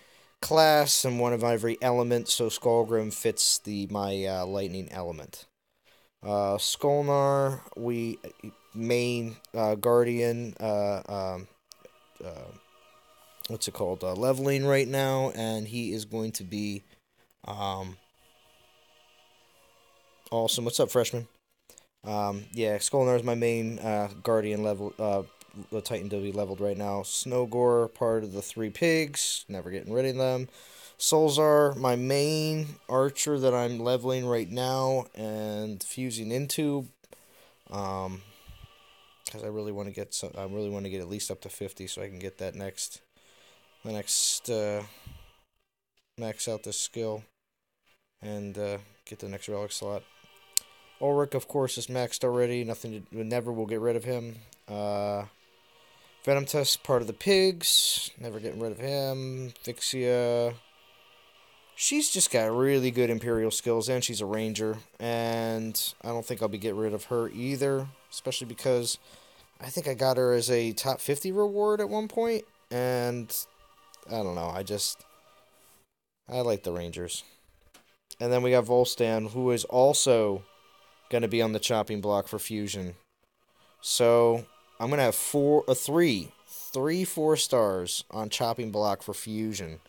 class and one of every element, so Skullgrim fits my lightning element. Skolnar, we main guardian, what's it called, leveling right now, and he is going to be awesome. What's up, freshman? Yeah, Skolnar is my main guardian level, the Titan will be leveled right now. Snowgore, part of the 3 pigs, never getting rid of them. Solzar, my main archer that I'm leveling right now and fusing into, because I really want to get at least up to 50, so I can get that next max out this skill and get the next relic slot. Ulrich, of course, is maxed already. Never will get rid of him. Venom Test, part of the pigs. Never getting rid of him. Vixia. She's just got really good Imperial skills, and she's a ranger. And I don't think I'll be getting rid of her either. Especially because I think I got her as a top 50 reward at one point. And I don't know. I like the rangers. And then we got Volstan, who is also going to be on the chopping block for fusion. So I'm going to have three 4-stars on chopping block for fusion.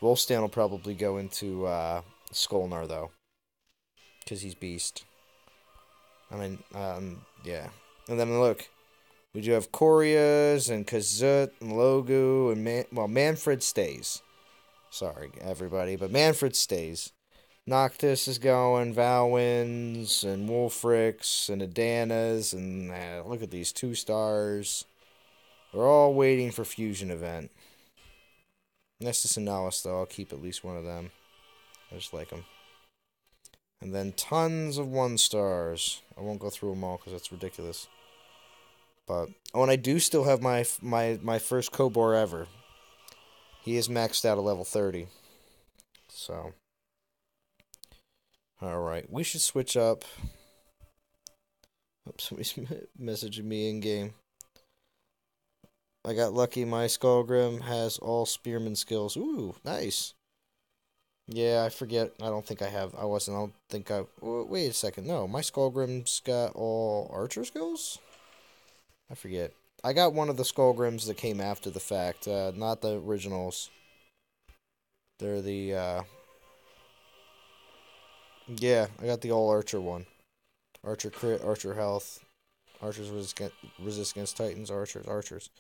Volstan will probably go into Skolnar, though, because he's beast. Yeah. And then look, we do have Corias and Kazut and Logu and Manfred stays. Sorry, everybody, but Manfred stays. Noctis is going, Valwins and Wolfrix and Adanas, and look at these 2-stars. We're all waiting for Fusion event. Nessus and Nalus, though, I'll keep at least one of them. I just like them. And then tons of 1-stars. I won't go through them all because that's ridiculous. But and I do still have my first Kobor ever. He is maxed out at level 30. So, all right, we should switch up. Oops, somebody's messaging me in game. I got lucky. My Skullgrim has all spearman skills. Ooh, nice. Yeah, I forget. I don't think I have. I don't think I. Wait a second. No, my Skullgrim's got all archer skills? I forget. I got one of the Skullgrims that came after the fact. Not the originals. They're the, Yeah, I got the all archer one. Archer crit, archer health. Archers resist against Titans, archers.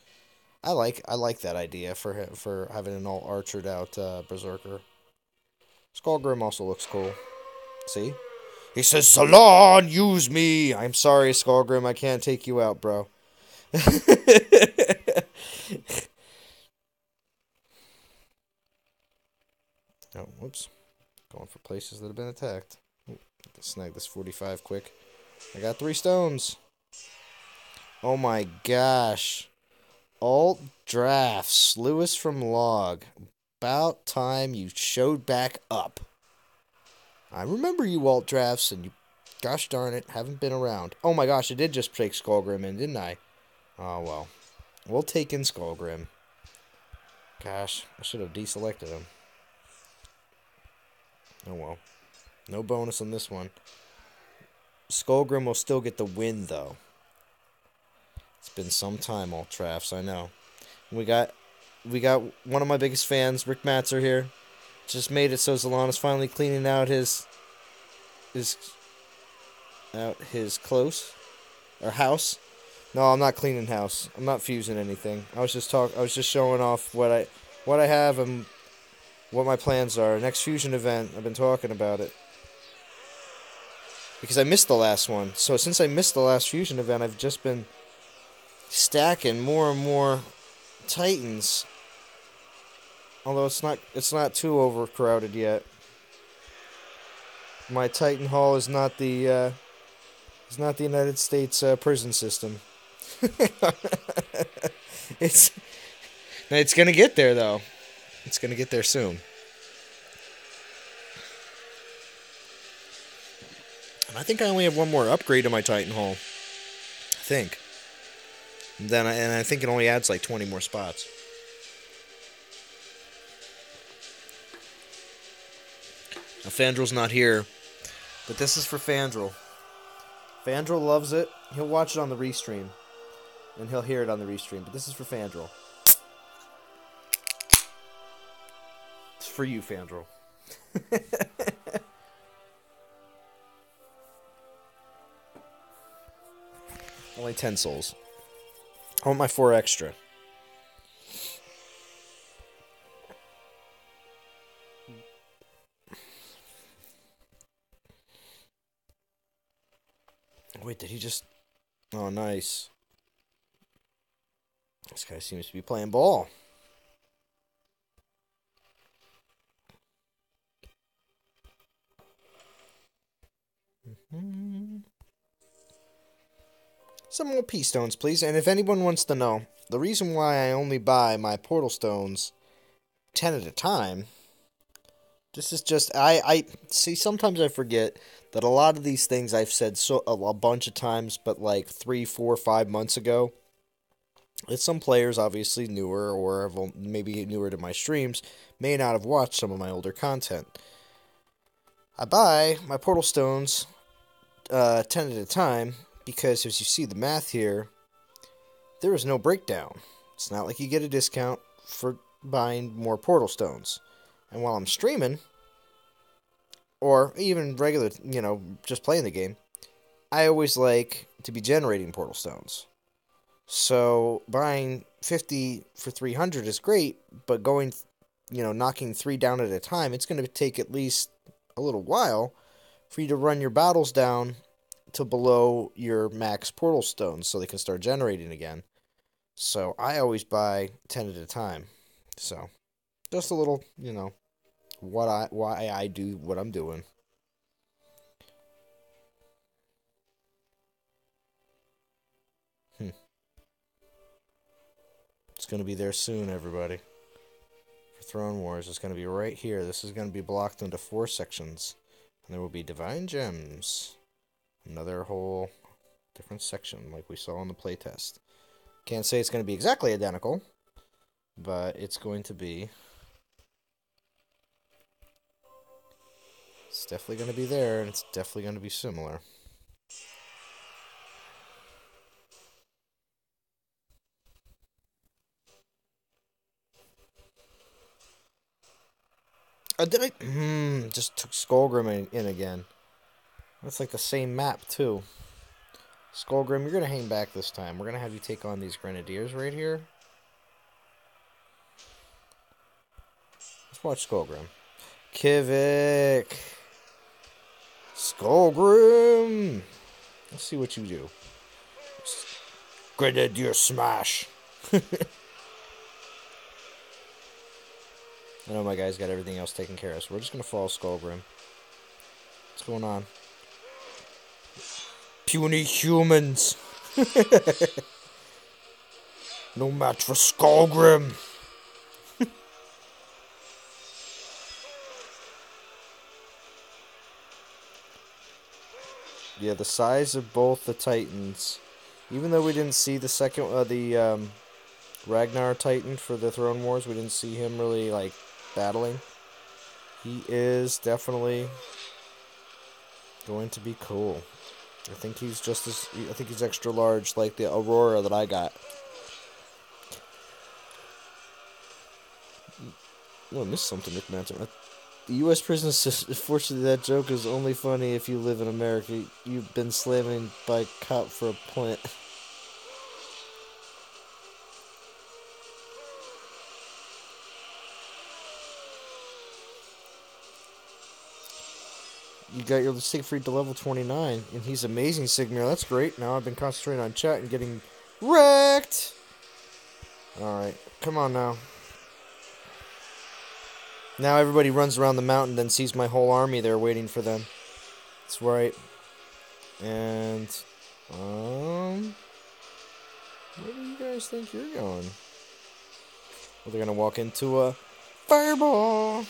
I like that idea for having an all archered out berserker. Skullgrim also looks cool. See? He says, Zalon, use me! I'm sorry, Skullgrim, I can't take you out, bro. Oh, whoops. Going for places that have been attacked. Ooh, snag this 45 quick. I got 3 stones. Oh my gosh. Alt drafts. Lewis from Log. About time you showed back up. I remember you alt drafts and you, gosh darn it, haven't been around. Oh my gosh, I did just take Skullgrim in, didn't I? Oh well. We'll take in Skullgrim. Gosh, I should have deselected him. Oh well. No bonus on this one. Skullgrim will still get the win though. It's been some time, alt drafts, I know. We got one of my biggest fans, Rick Matzer here. Just made it so Zalon is finally cleaning out his close or house. No, I'm not cleaning house. I'm not fusing anything. I was just showing off what I have and what my plans are. Next fusion event, I've been talking about it. Because I missed the last one. So since I missed the last fusion event, I've just been stacking more and more Titans. Although it's not too overcrowded yet. My Titan Hall is not the United States prison system. It's gonna get there though. It's gonna get there soon. And I think I only have one more upgrade to my Titan Hall. I think. And I think it only adds like 20 more spots. Now, Fandrel's not here, but this is for Fandrel. Fandrel loves it. He'll watch it on the restream, and he'll hear it on the restream, but this is for Fandrel. It's for you, Fandrel. Only 10 souls. I want my 4 extra. Wait, did he just... Oh, nice. This guy seems to be playing ball. Some more P-stones, please. And if anyone wants to know, the reason why I only buy my portal stones 10 at a time... This is just, I see, sometimes I forget that a lot of these things I've said a bunch of times, but like 3, 4, 5 months ago. That some players, obviously newer, or maybe newer to my streams, may not have watched some of my older content. I buy my portal stones 10 at a time, because as you see the math here, there is no breakdown. It's not like you get a discount for buying more portal stones. And while I'm streaming, or even regular, just playing the game, I always like to be generating portal stones. So buying 50 for 300 is great, but going, knocking 3 down at a time, it's going to take at least a little while for you to run your battles down to below your max portal stones so they can start generating again. So I always buy 10 at a time. So just a little, why I do what I'm doing. It's going to be there soon, everybody. For Throne Wars, it's going to be right here. This is going to be blocked into 4 sections. And there will be Divine Gems. Another whole different section like we saw in the playtest. Can't say it's going to be exactly identical, but it's going to be... It's definitely going to be there, and it's definitely going to be similar. Did I... just took Skullgrim in again. That's like the same map, too. Skullgrim, you're going to hang back this time. We're going to have you take on these Grenadiers right here. Let's watch Skullgrim. Kivik! Skullgrim! Let's see what you do. Grenadier smash! I know my guy's got everything else taken care of, so we're just going to follow Skullgrim. What's going on? Puny humans! No match for Skullgrim! Yeah, the size of both the Titans. Even though we didn't see the second, Ragnar Titan for the Throne Wars, we didn't see him really, battling. He is definitely going to be cool. I think he's I think he's extra large, like the Aurora that I got. Oh, I missed something, Nick Manson. The U.S. prison system, fortunately that joke is only funny if you live in America. You've been slamming by cop for a plant. You got your Siegfried to level 29, and he's amazing, Sigmar. That's great. Now I've been concentrating on chat and getting wrecked. Alright, come on now. Now everybody runs around the mountain, then sees my whole army there waiting for them. That's right. And, where do you guys think you're going? Well, they're gonna walk into a fireball.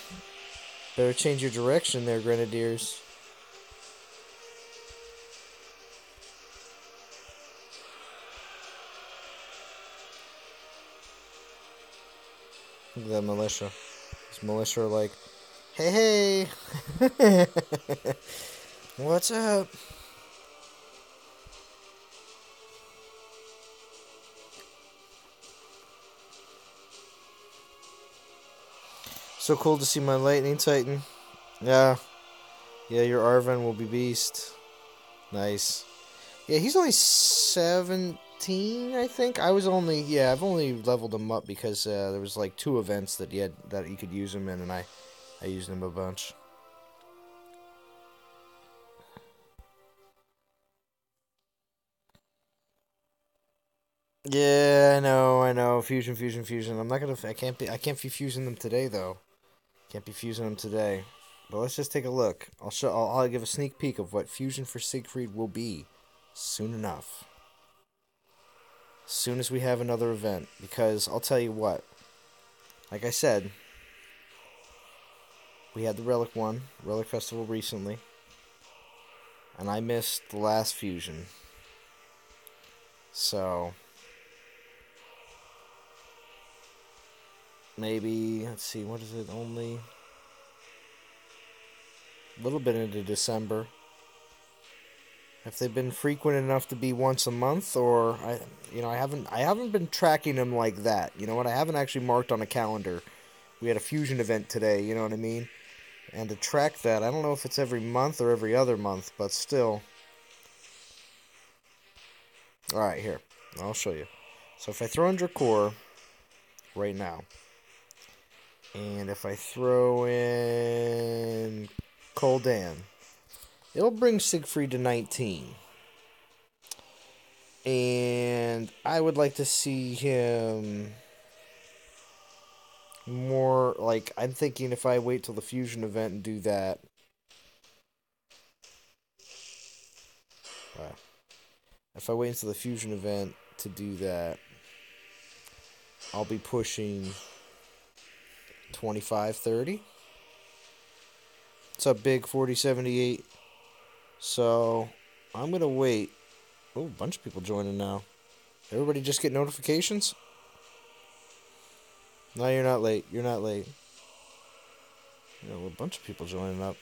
Better change your direction there, Grenadiers. Look at that militia. This militia are like, hey, hey, what's up? So cool to see my Lightning Titan. Yeah, your Arven will be beast. Nice. Yeah, he's only 17, I think. I've only leveled him up because there was 2 events that you could use him in, and I used him a bunch. Yeah, I know. Fusion. I can't be fusing them today though. Can't be fusing them today. But let's just take a look. I'll give a sneak peek of what fusion for Siegfried will be soon enough. As soon as we have another event, because I'll tell you what. Like I said, we had the Relic Festival recently, and I missed the last fusion. So maybe, let's see, what is it, only a little bit into December. Have they been frequent enough to be once a month, or I haven't been tracking them like that. You know what? I haven't actually marked on a calendar. We had a fusion event today, you know what I mean? And to track that, I don't know if it's every month or every other month, but still, Alright, here. I'll show you. So if I throw in Drakor right now, and if I throw in Koldan, it'll bring Siegfried to 19. And I would like to see him more, like, I'm thinking if I wait till the fusion event and do that. If I wait until the fusion event to do that, I'll be pushing 25, 30. It's a big 4078. So I'm going to wait. Oh, a bunch of people joining now. Everybody just get notifications? No, you're not late. You're not late. You know, a bunch of people joining up.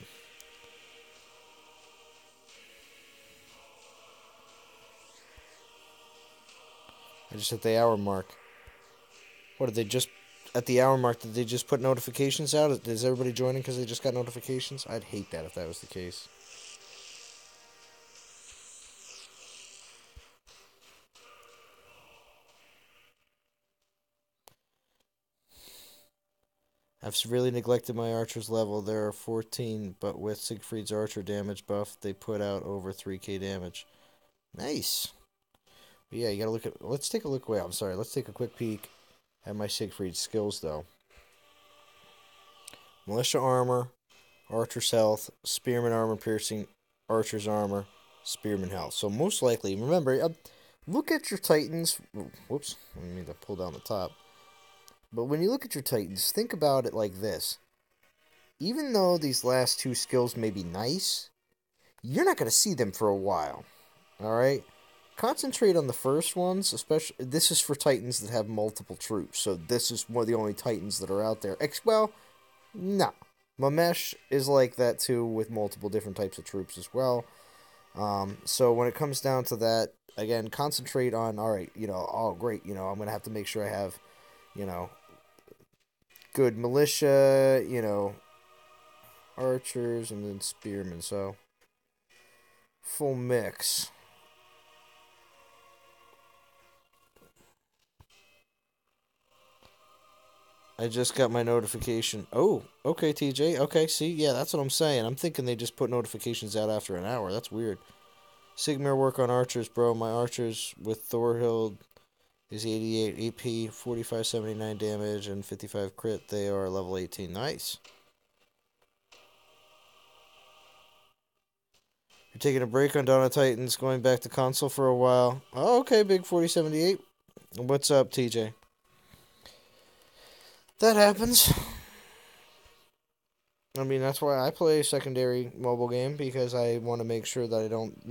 I just hit the hour mark. What did they just... At the hour mark, did they just put notifications out? Is everybody joining because they just got notifications? I'd hate that if that was the case. I've severely neglected my archer's level. There are 14, but with Siegfried's archer damage buff, they put out over 3k damage. Nice. But yeah, you gotta look at... Let's take a look... Wait, I'm sorry. Let's take a quick peek at my Siegfried skills, though. Militia armor, archer's health, spearman armor piercing, archer's armor, spearman health. So most likely, remember, look at your titans. Whoops, I need to pull down the top. But when you look at your titans, think about it like this. Even though these last two skills may be nice, you're not going to see them for a while. Alright? Concentrate on the first ones, especially. This is for titans that have multiple troops. So this is one of the only titans that are out there. Well, no. Mamesh is like that too, with multiple different types of troops as well. So when it comes down to that, again, concentrate on, alright, oh great, I'm going to have to make sure I have, good militia, archers, and then spearmen, so full mix. I just got my notification. Oh, okay, TJ. Okay, see, yeah, that's what I'm saying. I'm thinking they just put notifications out after an hour. That's weird. Sigmar work on archers, bro. My archers with Thorhild is 88 AP, 4579 damage, and 55 crit. They are level 18. Nice. You're taking a break on Dawn of Titans, going back to console for a while. Oh, okay, big 4078. What's up, TJ? That happens. I mean, that's why I play a secondary mobile game, because I want to make sure that I don't,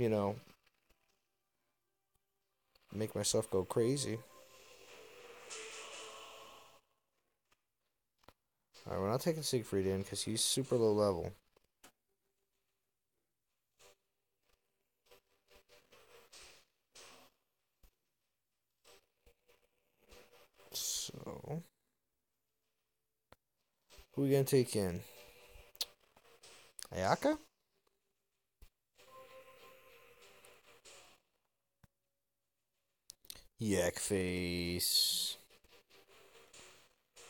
make myself go crazy. Alright, we're not taking Siegfried in, because he's super low level. So, who are we going to take in? Ayaka? Yak Face.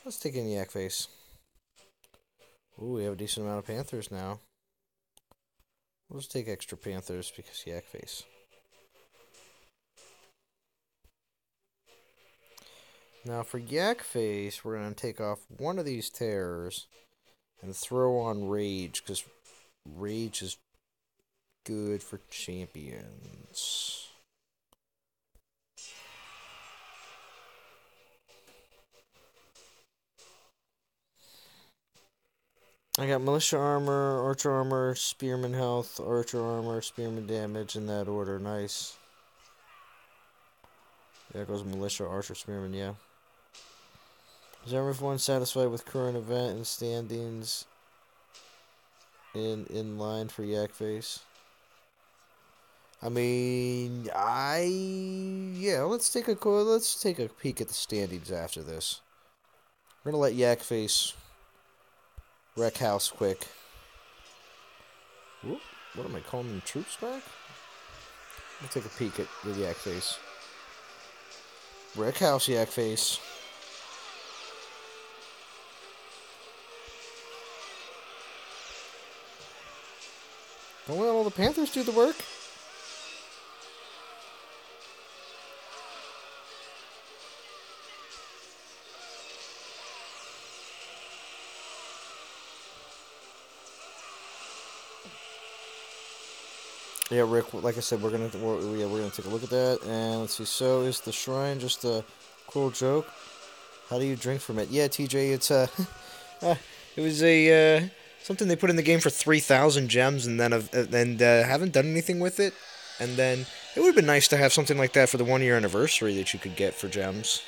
Let's take in Yak Face. Ooh, we have a decent amount of Panthers now. We'll just take extra Panthers because Yak Face. Now for Yak Face, we're going to take off one of these terrors and throw on Rage, because Rage is good for champions. I got militia armor, archer armor, spearman health, archer armor, spearman damage in that order. Nice. There goes militia, archer, spearman, yeah. Is everyone satisfied with current event and standings in line for Yak Face? I mean, yeah, let's take a peek at the standings after this. We're gonna let Yak Face wreck house quick. Whoop, what am I calling them, troops back? We'll take a peek at the Yak Face. Rick Halcyak face. Don't let all the Panthers do the work. Yeah, Rick. Like I said, we're gonna take a look at that, and let's see. So, is the shrine just a cool joke? How do you drink from it? Yeah, TJ, it's it was a something they put in the game for 3,000 gems, and then haven't done anything with it. And then it would have been nice to have something like that for the 1 year anniversary that you could get for gems,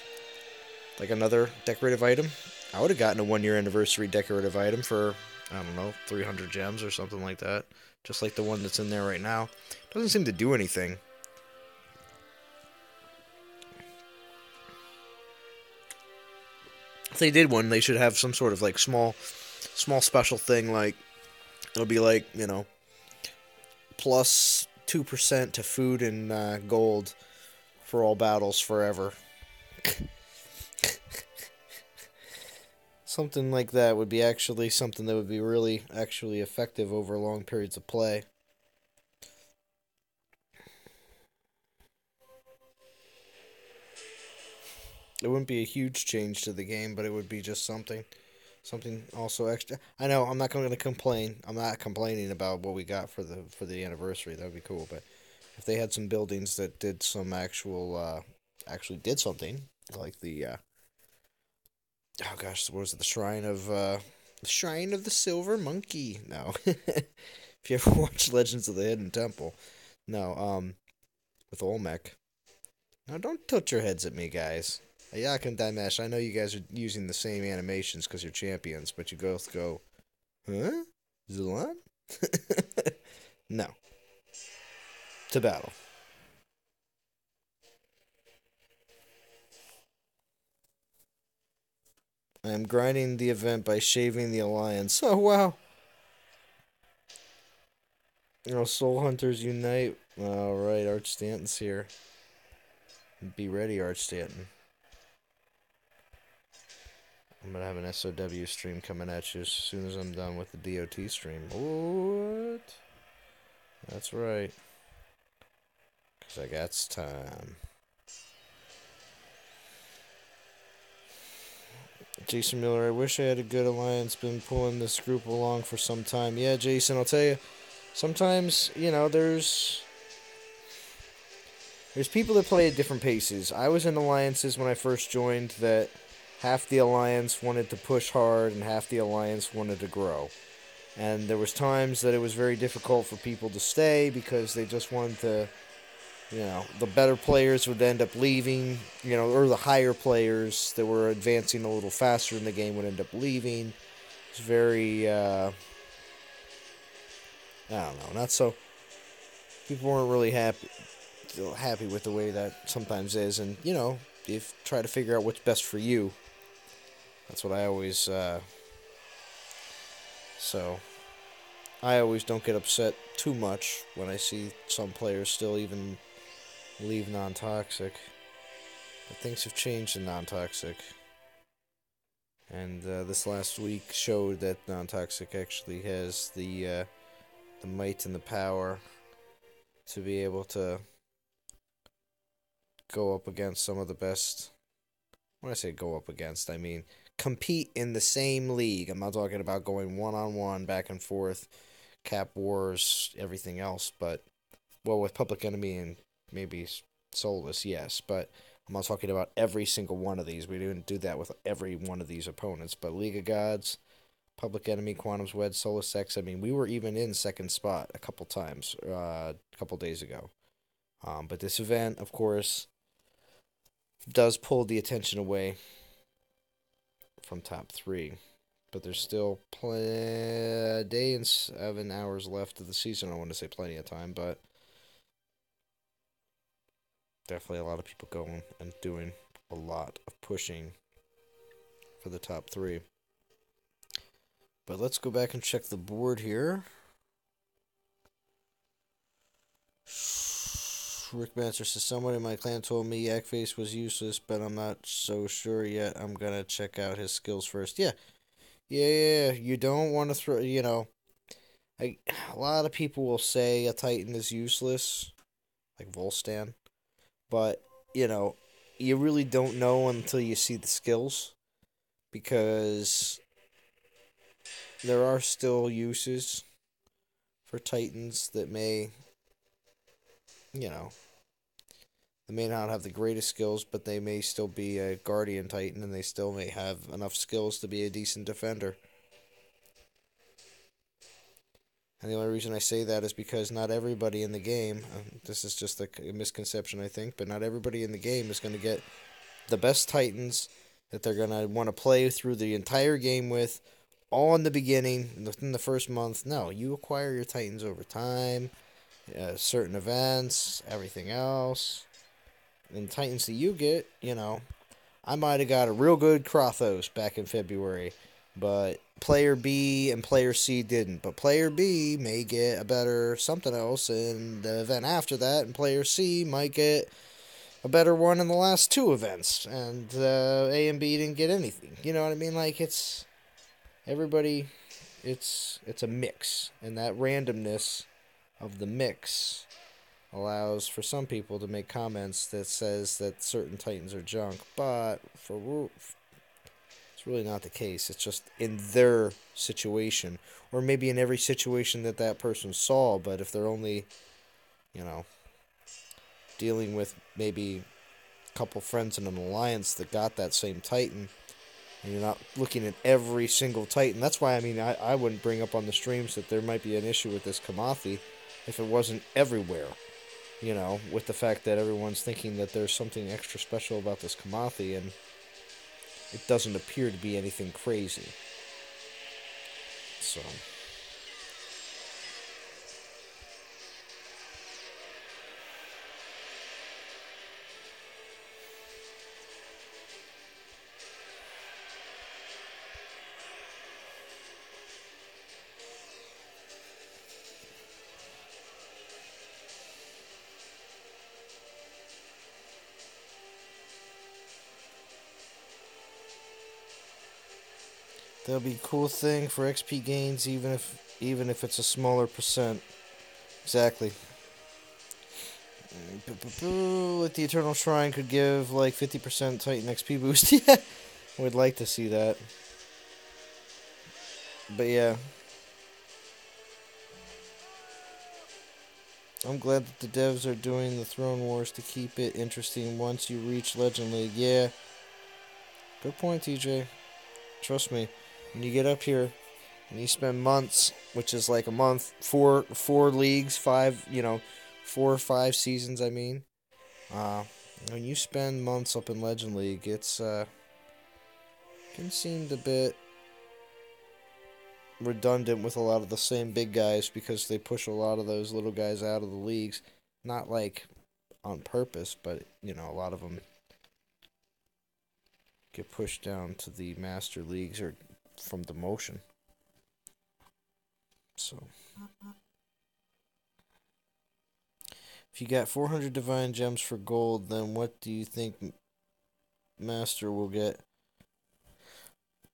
like another decorative item. I would have gotten a 1 year anniversary decorative item for, I don't know, 300 gems or something like that, just like the one that's in there right now. Doesn't seem to do anything. If they did one, they should have some sort of like small special thing, like it'll be like, plus 2% to food and gold for all battles forever. Something like that would be actually something that would be really actually effective over long periods of play. It wouldn't be a huge change to the game, but it would be just something also extra. I know I'm not going to complain. I'm not complaining about what we got for the anniversary. That would be cool, but if they had some buildings that did some actually did something, like the oh gosh, what was it? The Shrine of the Silver Monkey. No. If you ever watched Legends of the Hidden Temple. No, with Olmec. Now don't tilt your heads at me, guys. Ayak and Dimesh, I know you guys are using the same animations because you're champions, but you both go, huh? Zalon? No. To battle. I am grinding the event by shaving the alliance. Oh, wow. Soul Hunters unite. Alright, Arch Stanton's here. Be ready, Arch Stanton. I'm going to have an SOW stream coming at you as soon as I'm done with the DOT stream. What? That's right. Because I got time. Jason Miller, I wish I had a good alliance. Been pulling this group along for some time. Yeah, Jason, I'll tell you. Sometimes, there's people that play at different paces. I was in alliances when I first joined that half the alliance wanted to push hard and half the alliance wanted to grow. And there was times that it was very difficult for people to stay because they just wanted to, the better players would end up leaving, or the higher players that were advancing a little faster in the game would end up leaving. It's very, I don't know, not so, people weren't really happy with the way that sometimes is, and, you try to figure out what's best for you. That's what I always, so I always don't get upset too much when I see some players still even leave non-toxic. But things have changed in non-toxic. And this last week showed that non-toxic actually has the might and the power to be able to go up against some of the best. When I say go up against, I mean compete in the same league. I'm not talking about going one-on-one, back and forth, cap wars, everything else. But, well, with Public Enemy and maybe Soulless, yes. But I'm not talking about every single one of these. We didn't do that with every one of these opponents. But League of Gods, Public Enemy, Quantum's Wed, Soulless X, I mean, we were even in second spot a couple times, a couple days ago. But this event, of course, does pull the attention away from top 3. But there's still a day and 7 hours left of the season. I want to say plenty of time, but definitely a lot of people going and doing a lot of pushing for the top 3. But let's go back and check the board here. Rick Master says, someone in my clan told me Yakface was useless, but I'm not so sure yet. I'm gonna check out his skills first. Yeah. Yeah. You don't want to throw, a lot of people will say a Titan is useless, like Volstan, but, you know, you really don't know until you see the skills, because there are still uses for Titans that you know, they may not have the greatest skills, but they may still be a Guardian Titan, and they still may have enough skills to be a decent defender. And the only reason I say that is because not everybody in the game, this is just a misconception, I think, but not everybody in the game is going to get the best Titans that they're going to want to play through the entire game with, all in the beginning, within the first month. No, you acquire your Titans over time, certain events, everything else. And Titans that you get, I might have got a real good Krathos back in February, but player B and player C didn't. But player B may get a better something else in the event after that, and player C might get a better one in the last two events, and A and B didn't get anything. You know what I mean? Like, it's everybody. It's a mix, and that randomness of the mix allows for some people to make comments that says that certain Titans are junk, but it's really not the case. It's just in their situation, or maybe in every situation that that person saw. But if they're only, you know, dealing with maybe a couple friends in an alliance that got that same Titan, and you're not looking at every single Titan. That's why, I wouldn't bring up on the streams that there might be an issue with this Kamathi if it wasn't everywhere. With the fact that everyone's thinking that there's something extra special about this Kamathi, and it doesn't appear to be anything crazy. So, that'll be a cool thing for XP gains, even if it's a smaller percent. Exactly. Like the Eternal Shrine could give like 50% Titan XP boost. Yeah, would like to see that. But yeah, I'm glad that the devs are doing the Throne Wars to keep it interesting once you reach Legend League. Yeah, good point, TJ. Trust me, when you get up here and you spend months, which is like a month, four leagues, 4 or 5 seasons. When you spend months up in Legend League, it's can seem a bit redundant with a lot of the same big guys, because they push a lot of those little guys out of the leagues, not like on purpose, but a lot of them get pushed down to the master leagues or from demotion. So, if you got 400 divine gems for gold, then what do you think master will get?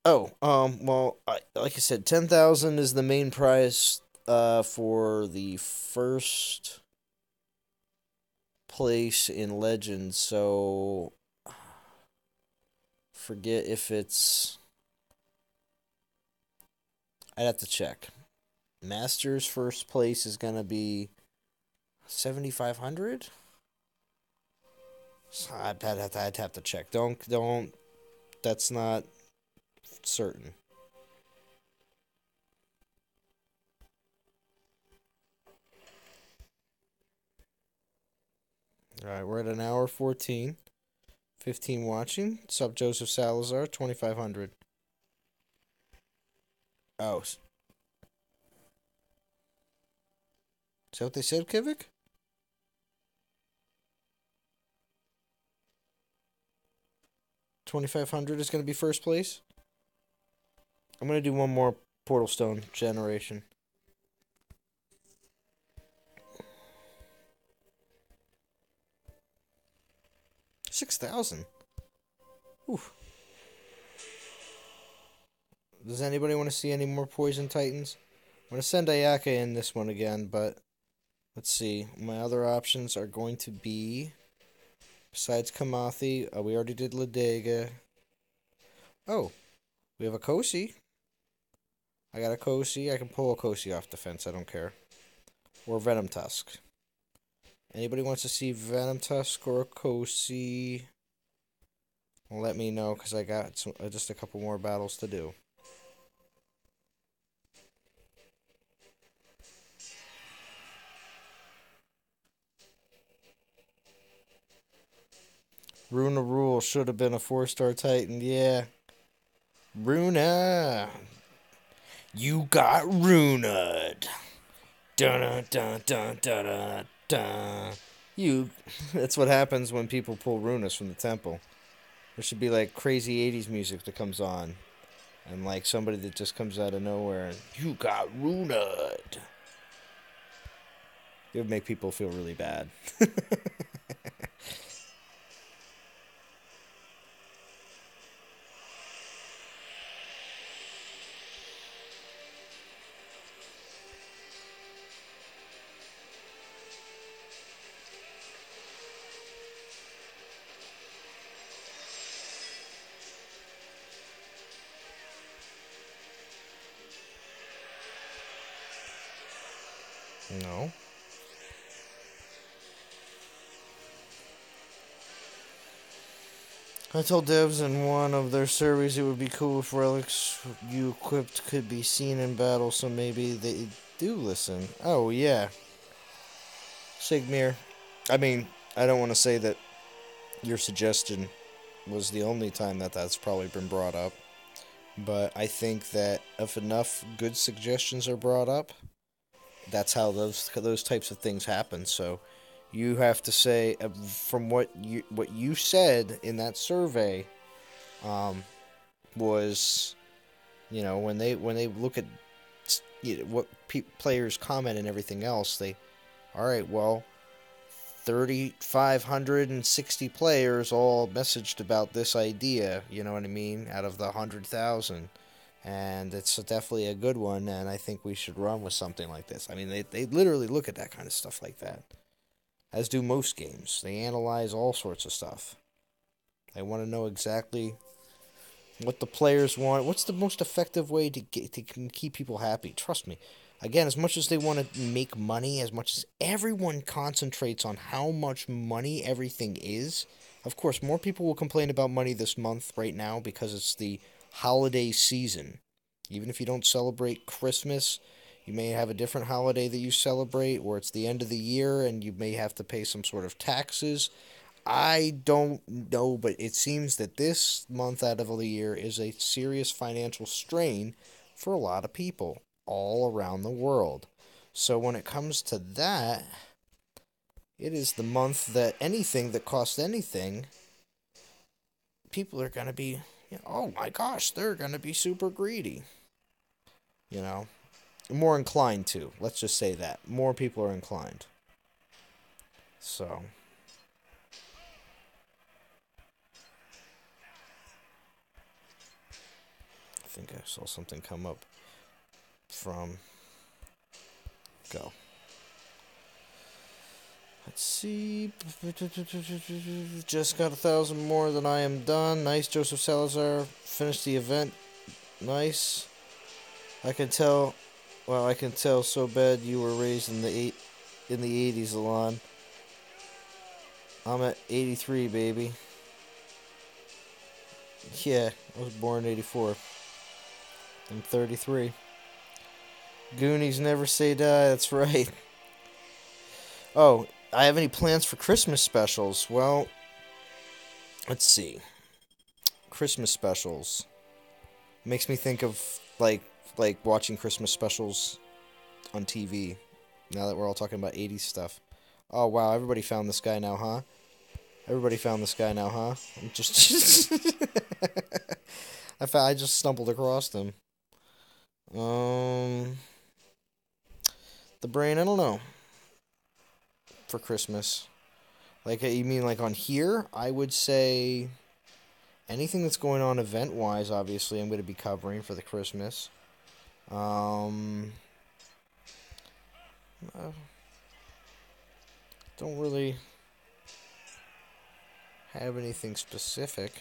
Oh, well, like I said, 10,000 is the main prize for the first place in Legends. So, forget if it's. I'd have to check. Master's first place is gonna be 7,500. So I'd have to check. Don't. That's not certain. Alright, we're at an hour 14. 15 watching. Sub Joseph Salazar, 2,500. Oh. Is that what they said, Kivik? 2,500 is going to be first place? I'm going to do one more Portal Stone generation. 6,000. Oof. Does anybody want to see any more Poison Titans? I'm going to send Ayaka in this one again, but let's see. My other options are going to be, besides Kamathi, we already did Ladega. Oh, we have a Kosi. I got a Kosi. I can pull a Kosi off the fence. I don't care. Or Venom Tusk. Anybody wants to see Venom Tusk or a Kosi? Well, let me know, because I got just a couple more battles to do. Runa Rule should have been a 4-star Titan. Yeah. Runa. You got Runa'd. Dun dun dun dun dun dun. You. That's what happens when people pull Runas from the temple. There should be like crazy 80s music that comes on. And like somebody that just comes out of nowhere and you got Runa'd. It would make people feel really bad. No. I told devs in one of their surveys it would be cool if relics you equipped could be seen in battle, so maybe they do listen. Oh, yeah. Sigmir. I mean, I don't want to say that your suggestion was the only time that that's probably been brought up, but I think that if enough good suggestions are brought up, that's how those types of things happen. So you have to say from what you said in that survey was, when they look at what players comment and everything else, they, all right, well, 3,560 players all messaged about this idea, you know what I mean, out of the 100,000. And it's definitely a good one, and I think we should run with something like this. I mean, they literally look at that kind of stuff like that, as do most games. They analyze all sorts of stuff. They want to know exactly what the players want. What's the most effective way to keep people happy? Trust me. Again, as much as they want to make money, as much as everyone concentrates on how much money everything is, of course, more people will complain about money this month right now because it's the holiday season. Even if you don't celebrate Christmas, you may have a different holiday that you celebrate, or it's the end of the year and you may have to pay some sort of taxes. I don't know, but it seems that this month out of the year is a serious financial strain for a lot of people all around the world. So when it comes to that, it is the month that anything that costs anything, people are going to be, oh my gosh, they're going to be super greedy. More inclined to. Let's just say that. More people are inclined. So. I think I saw something come up from Go. Let's see. Just got 1,000 more than I am done. Nice, Joseph Salazar. Finished the event. Nice. I can tell. Well, I can tell so bad you were raised in the 80s, Zalon. I'm at 83, baby. Yeah, I was born in 84. I'm 33. Goonies never say die, that's right. Oh, I have any plans for Christmas specials? Well, let's see. Christmas specials. Makes me think of like watching Christmas specials on TV. Now that we're all talking about 80s stuff. Oh wow, everybody found this guy now, huh? Everybody found this guy now, huh? I'm just I just stumbled across him. The brain, I don't know. For Christmas. Like, you mean like on here? I would say anything that's going on event-wise, obviously, I'm going to be covering for the Christmas. Um, I don't really have anything specific.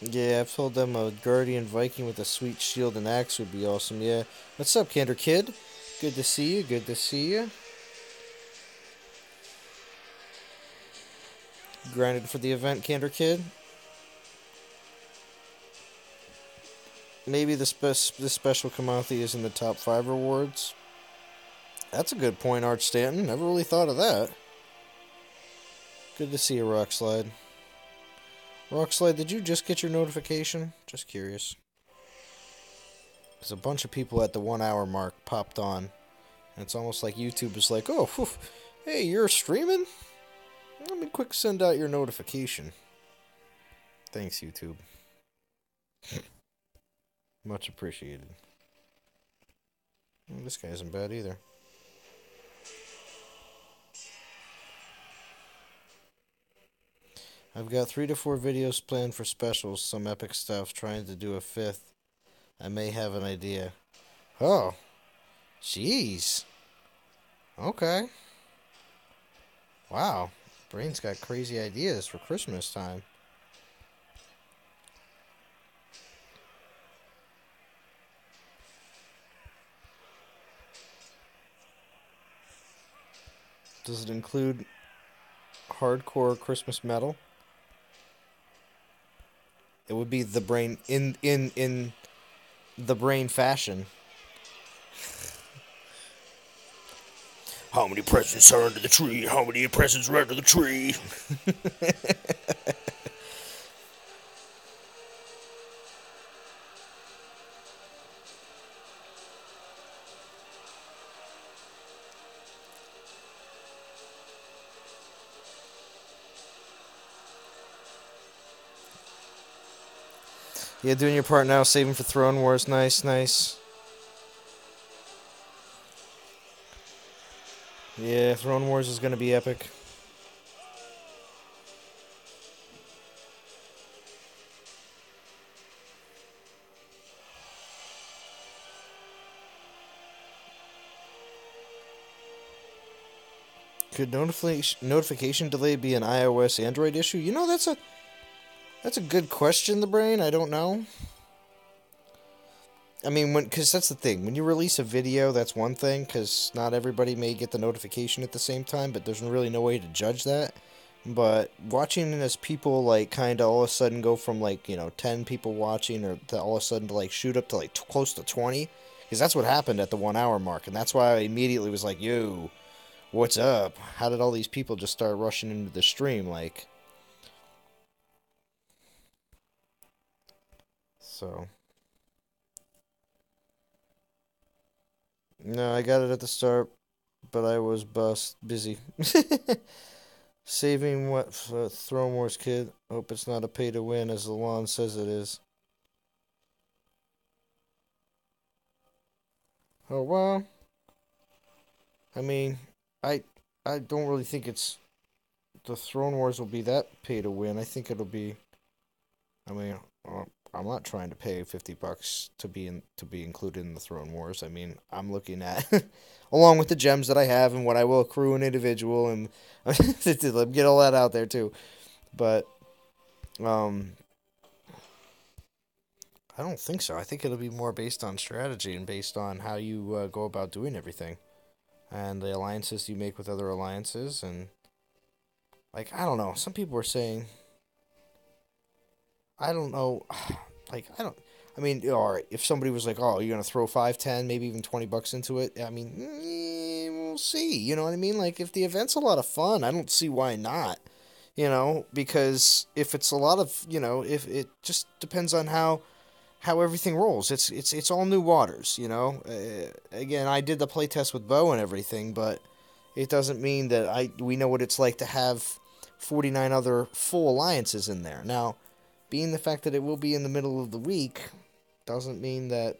Yeah, I've told them a Guardian Viking with a sweet shield and axe would be awesome. Yeah. What's up, Candor Kid? Good to see you. Good to see you. Grinded for the event, Candor Kid. Maybe the special Kamathi is in the top 5 rewards. That's a good point, Arch Stanton. Never really thought of that. Good to see you, Rockslide. Rockslide, did you just get your notification? Just curious. Because a bunch of people at the 1 hour mark popped on. And it's almost like YouTube is like, oh, whew, hey, you're streaming? Let me quick send out your notification. Thanks, YouTube. Much appreciated. This guy isn't bad either. I've got 3 to 4 videos planned for specials, some epic stuff, trying to do a 5th. I may have an idea. Oh, jeez. Okay. Wow. Brain's got crazy ideas for Christmas time. Does it include hardcore Christmas metal? It would be the brain in the brain fashion. How many presents are under the tree? How many presents are under the tree? Yeah, doing your part now, saving for Throne Wars. Nice, nice. Yeah, Throne Wars is going to be epic. Could notification delay be an iOS Android issue? You know, that's a good question, the brain. I don't know. I mean, because that's the thing. When you release a video, that's one thing, because not everybody may get the notification at the same time, but there's really no way to judge that. But watching it as people, like, kind of all of a sudden go from, like, 10 people watching, or to all of a sudden to, like, shoot up to, like, close to 20, because that's what happened at the 1 hour mark, and that's why I immediately was like, yo, what's up? How did all these people just start rushing into the stream, like... So... No, I got it at the start, but I was busy. Saving what for Throne Wars kid. Hope it's not a pay to win as Zalon says it is. Oh well. I mean, I I don't really think it's the Throne Wars will be that pay to win. I think it'll be. I mean, I'm not trying to pay $50 to be included in the Throne Wars. I mean, I'm looking at along with the gems that I have and what I will accrue an individual and get all that out there too. But I don't think so. I think it'll be more based on strategy and based on how you go about doing everything and the alliances you make with other alliances and like I don't know. Some people were saying I don't know. Like, I don't. I mean, all right. If somebody was like, "Oh, you're gonna throw 5, 10, maybe even $20 into it," I mean, we'll see. You know what I mean? Like, if the event's a lot of fun, I don't see why not. Because if it's a lot of, if it just depends on how everything rolls. It's all new waters. Again, I did the playtest with Bo and everything, but it doesn't mean that we know what it's like to have 49 other full alliances in there now. being the fact that it will be in the middle of the week doesn't mean that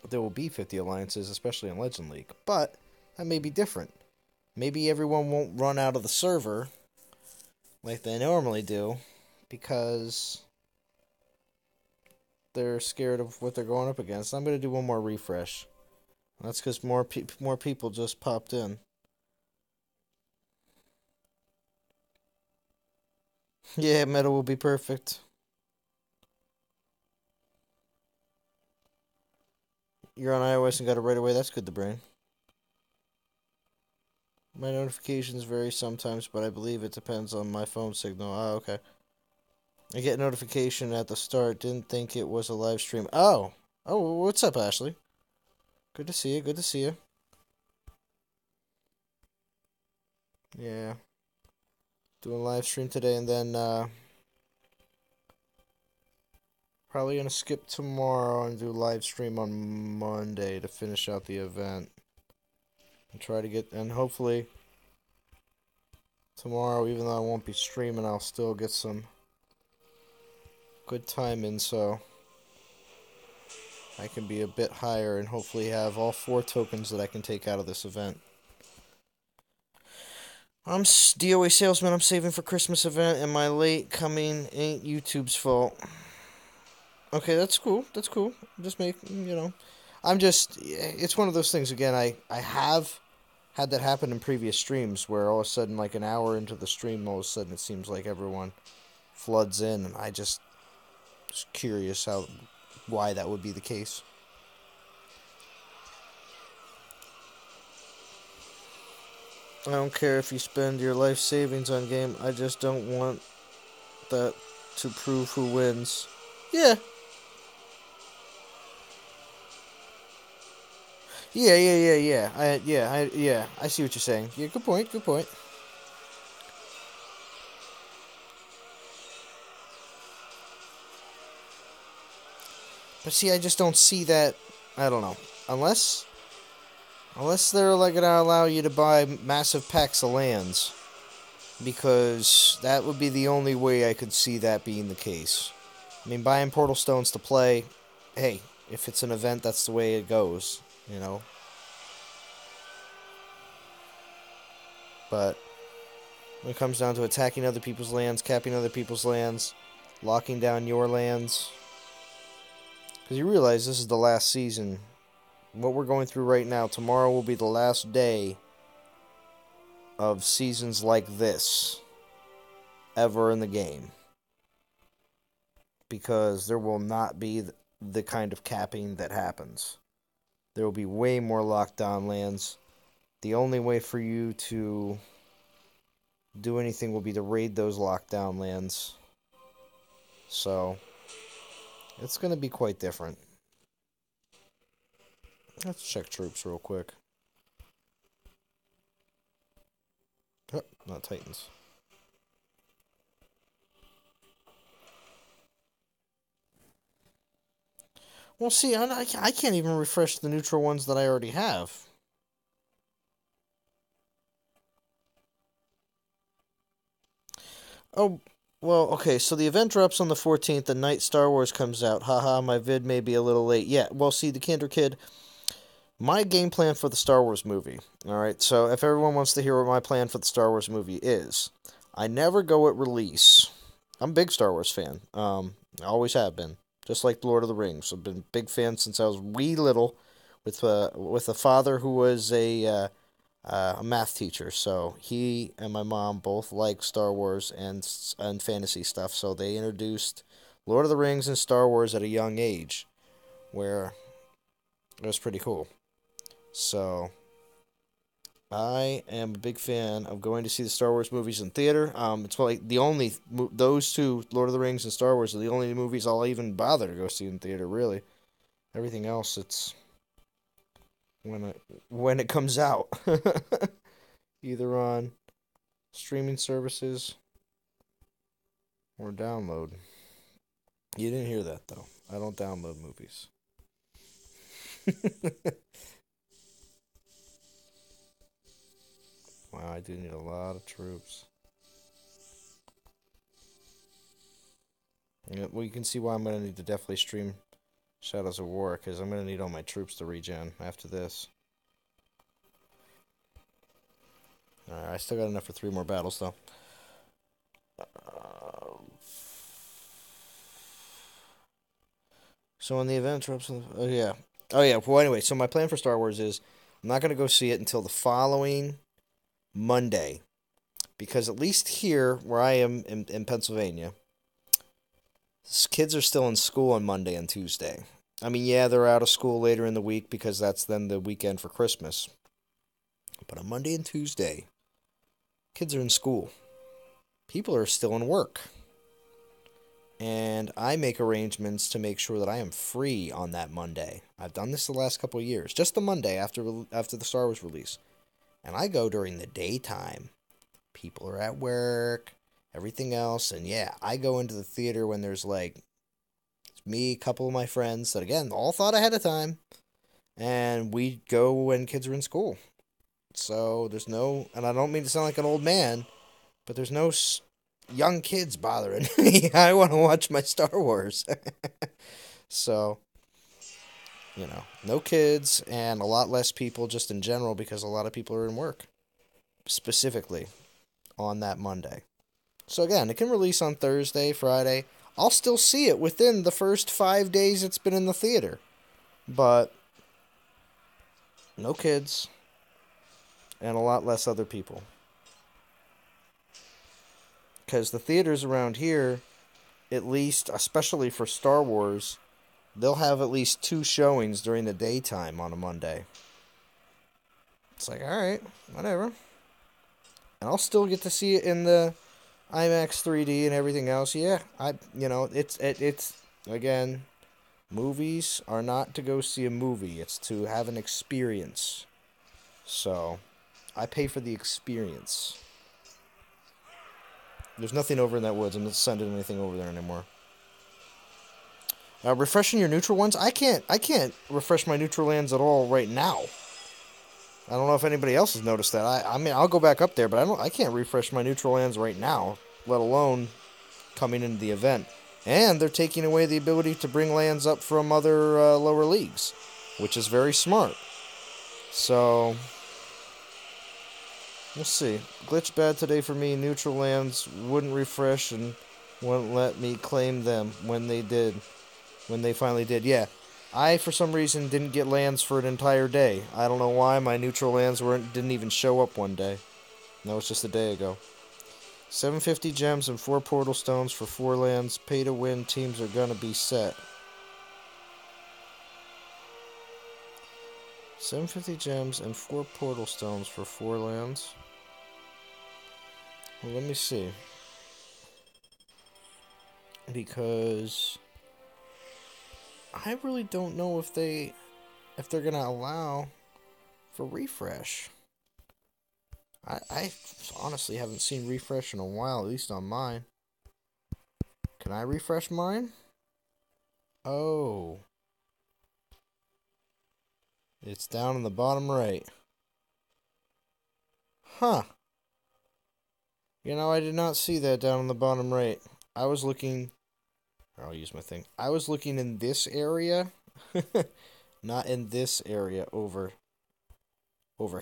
there will be 50 alliances, especially in Legend League. But that may be different. Maybe everyone won't run out of the server like they normally do because they're scared of what they're going up against. I'm going to do one more refresh. That's because more people just popped in. Yeah, meta will be perfect. You're on iOS and got it right away. That's good to brain. My notifications vary sometimes, but I believe it depends on my phone signal. Oh, okay. I get notification at the start. Didn't think it was a live stream. Oh. Oh, what's up, Ashley? Good to see you. Good to see you. Yeah. Doing a live stream today and then probably gonna skip tomorrow and do live stream on Monday to finish out the event. And try to get, and hopefully tomorrow, even though I won't be streaming, I'll still get some good time in so I can be a bit higher and hopefully have all 4 tokens that I can take out of this event. I'm DOA salesman. I'm saving for Christmas event, and my late coming ain't YouTube's fault. Okay, that's cool. That's cool. Just I'm just. It's one of those things. Again, I have had that happen in previous streams where all of a sudden, like an hour into the stream, all of a sudden it seems like everyone floods in, and I just curious why that would be the case. I don't care if you spend your life savings on game. I just don't want that to prove who wins. Yeah. Yeah. I see what you're saying. Yeah, good point. Good point. But see, I just don't see that. I don't know. Unless they're like gonna allow you to buy massive packs of lands, because that would be the only way I could see that being the case. I mean, buying Portal Stones to play, hey, if it's an event, that's the way it goes, you know. But when it comes down to attacking other people's lands, capping other people's lands, locking down your lands, because you realize this is the last season. What we're going through right now, tomorrow will be the last day of seasons like this ever in the game. Because there will not be the kind of capping that happens. There will be way more lockdown lands. The only way for you to do anything will be to raid those lockdown lands. So, it's going to be quite different. Let's check troops real quick. Oh, not Titans. Well, see, I can't even refresh the neutral ones that I already have. Oh, well, okay, so the event drops on the 14th, the night Star Wars comes out. Haha, my vid may be a little late. Yeah, well, see, the Kinder Kid, my game plan for the Star Wars movie. Alright, so if everyone wants to hear what my plan for the Star Wars movie is, I never go at release. I'm a big Star Wars fan. I always have been. Just like Lord of the Rings. I've been a big fan since I was wee little with a father who was a math teacher. So he and my mom both like Star Wars and fantasy stuff. So they introduced Lord of the Rings and Star Wars at a young age, where it was pretty cool. So I am a big fan of going to see the Star Wars movies in theater. It's like those two, Lord of the Rings and Star Wars, are the only movies I'll even bother to go see in theater. Really, everything else, it's when it comes out, either on streaming services or download. You didn't hear that though. I don't download movies. Wow, I do need a lot of troops. Yeah, well, you can see why I'm going to need to definitely stream Shadows of War, because I'm going to need all my troops to regen after this. Alright, I still got enough for 3 more battles, though. So on the event drops, oh yeah, oh yeah. Well, anyway, so my plan for Star Wars is I'm not gonna go see it until the following Monday, because at least here where I am in Pennsylvania, kids are still in school on Monday and Tuesday. I mean, yeah, they're out of school later in the week because that's then the weekend for Christmas. But on Monday and Tuesday, kids are in school. People are still in work. And I make arrangements to make sure that I am free on that Monday. I've done this the last couple of years, just the Monday after the Star Wars release, and I go during the daytime. People are at work, everything else, and yeah, I go into the theater when there's like me, a couple of my friends that again all thought ahead of time, and we go when kids are in school. So there's no, and I don't mean to sound like an old man, but there's no young kids bothering me. I want to watch my Star Wars. So, no kids and a lot less people just in general because a lot of people are in work, specifically on that Monday. So, again, it can release on Thursday, Friday. I'll still see it within the first 5 days it's been in the theater. But, no kids and a lot less other people. Because the theaters around here, at least, especially for Star Wars, they'll have at least 2 showings during the daytime on a Monday. It's like, alright, whatever. And I'll still get to see it in the IMAX 3D and everything else. Yeah, it's again, movies are not to go see a movie. It's to have an experience. So, I pay for the experience. There's nothing over in that woods. I'm not sending anything over there anymore. Refreshing your neutral ones. I can't refresh my neutral lands at all right now. I don't know if anybody else has noticed that. I mean, I'll go back up there, but I can't refresh my neutral lands right now, let alone coming into the event. And they're taking away the ability to bring lands up from other lower leagues, which is very smart. So, we'll see. Glitch bad today for me. Neutral lands wouldn't refresh and wouldn't let me claim them when they did. When they finally did. Yeah. I, for some reason, didn't get lands for an entire day. I don't know why. My neutral lands didn't even show up one day. That was just a day ago. 750 gems and 4 portal stones for 4 lands. Pay to win teams are gonna be set. 750 gems and 4 portal stones for 4 lands. Well, let me see. Because I really don't know if they're gonna allow for refresh. I honestly haven't seen refresh in a while, at least on mine. Can I refresh mine? Oh. It's down in the bottom right. Huh. I did not see that down in the bottom right. I was looking... I'll use my thing. I was looking in this area. Not in this area over